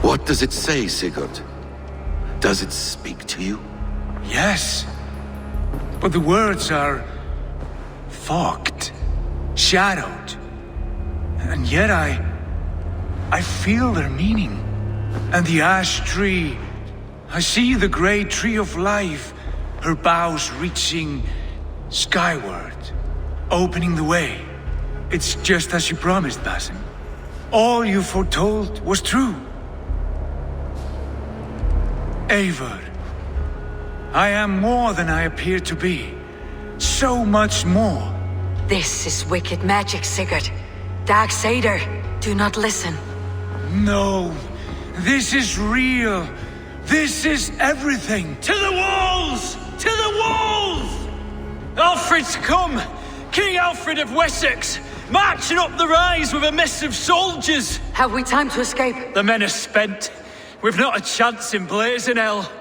What does it say, Sigurd? Does it speak to you? Yes. But the words are fogged, shadowed. And yet I feel their meaning. And the ash tree, I see the great tree of life, her boughs reaching skyward, opening the way. It's just as you promised, Basim. All you foretold was true. Eivor, I am more than I appear to be. So much more. This is wicked magic, Sigurd. Darksader, do not listen. No, this is real. This is everything. To the walls! To the walls! Alfred's come! King Alfred of Wessex! Marching up the rise with a mess of soldiers! Have we time to escape? The men are spent. We've not a chance in blazing hell.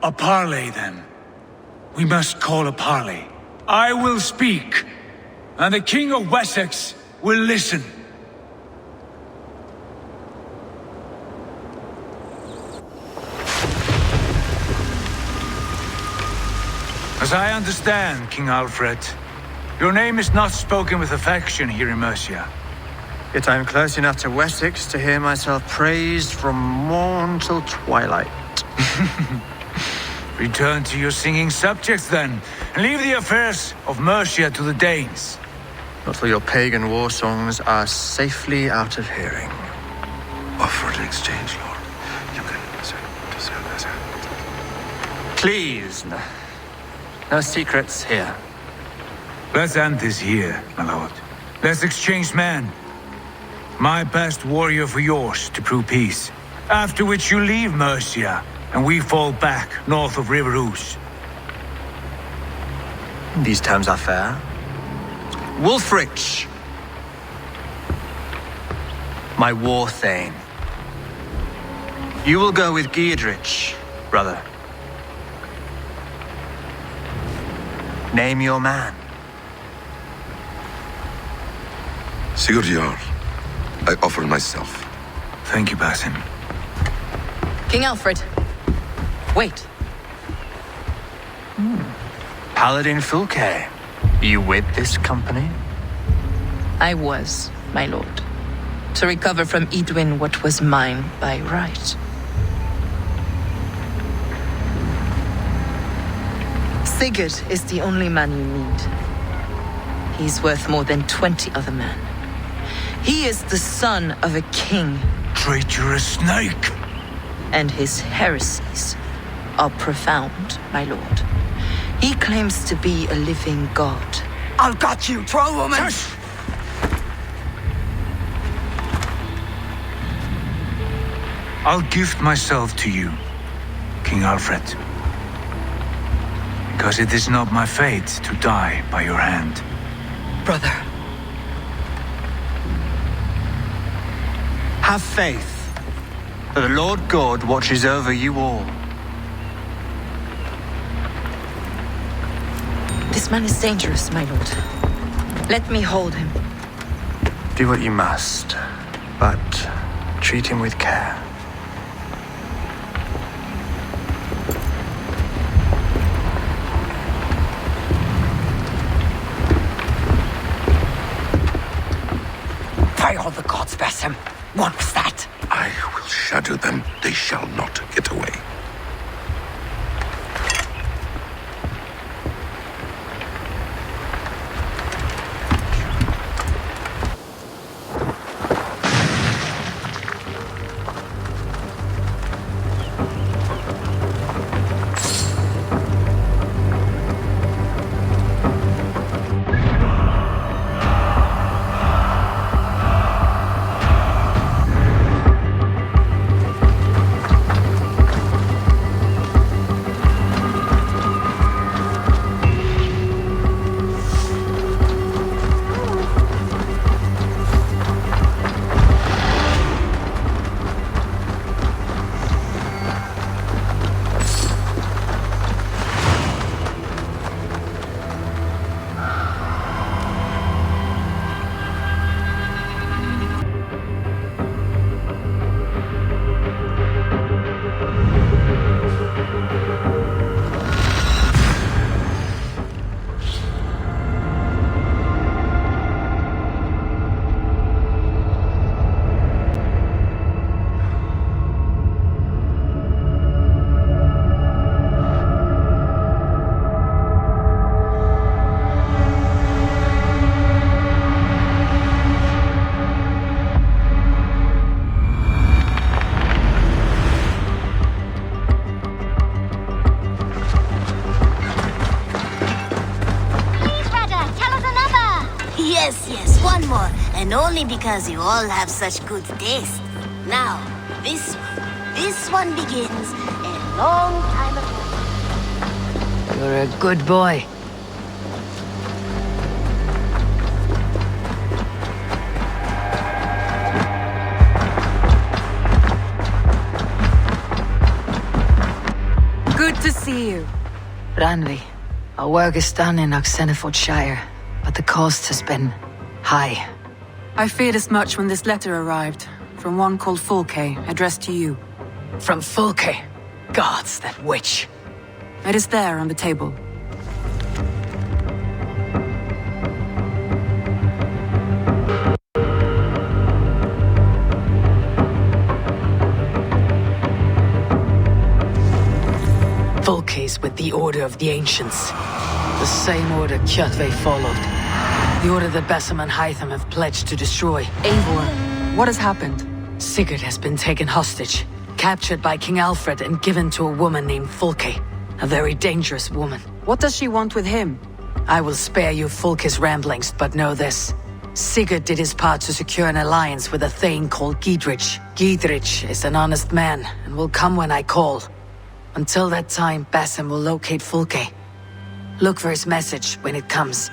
A parley, then. We must call a parley. I will speak, and the King of Wessex will listen. As I understand, King Alfred, your name is not spoken with affection here in Mercia. Yet I am close enough to Wessex to hear myself praised from morn till twilight. Return to your singing subjects, then, and leave the affairs of Mercia to the Danes. Not till your pagan war songs are safely out of hearing. Offer an exchange, Lord. You can... Please, no secrets here. Let's end this here, my lord. Let's exchange men. My best warrior for yours to prove peace. After which you leave Mercia, and we fall back north of River Ouse. These terms are fair. Wulfrich, my war thane. You will go with Giedrich, brother. Name your man. Sigurd Jarl, I offer myself. Thank you, Basim. King Alfred. Wait. Paladin Fulke, you with this company? I was, my lord. To recover from Edwin what was mine by right. Sigurd is the only man you need. He's worth more than 20 other men. He is the son of a king. Traitorous snake! And his heresies are profound, my lord. He claims to be a living god. I'll got you, troll woman! Hush! I'll gift myself to you, King Alfred. Because it is not my fate to die by your hand. Brother. Have faith, for the Lord God watches over you all. This man is dangerous, my lord. Let me hold him. Do what you must, but treat him with care. guards, Basim. What was that? I will shadow them. They shall not get away. Yes, one more. And only because you all have such good taste. Now, this one begins a long time ago. You're a good boy. Good to see you. Ranvi, our work is done in Oxenefordscire, but the cost has been high. I feared as much when this letter arrived, from one called Fulke, addressed to you. From Fulke? Gods, that witch. It is there on the table. Fulke's with the Order of the Ancients. The same order Kjotve followed. The order that Basim and Hytham have pledged to destroy. Eivor, what has happened? Sigurd has been taken hostage, captured by King Alfred and given to a woman named Fulke. A very dangerous woman. What does she want with him? I will spare you Fulke's ramblings, but know this. Sigurd did his part to secure an alliance with a thane called Giedrich. Giedrich is an honest man, and will come when I call. Until that time, Basim will locate Fulke. Look for his message when it comes.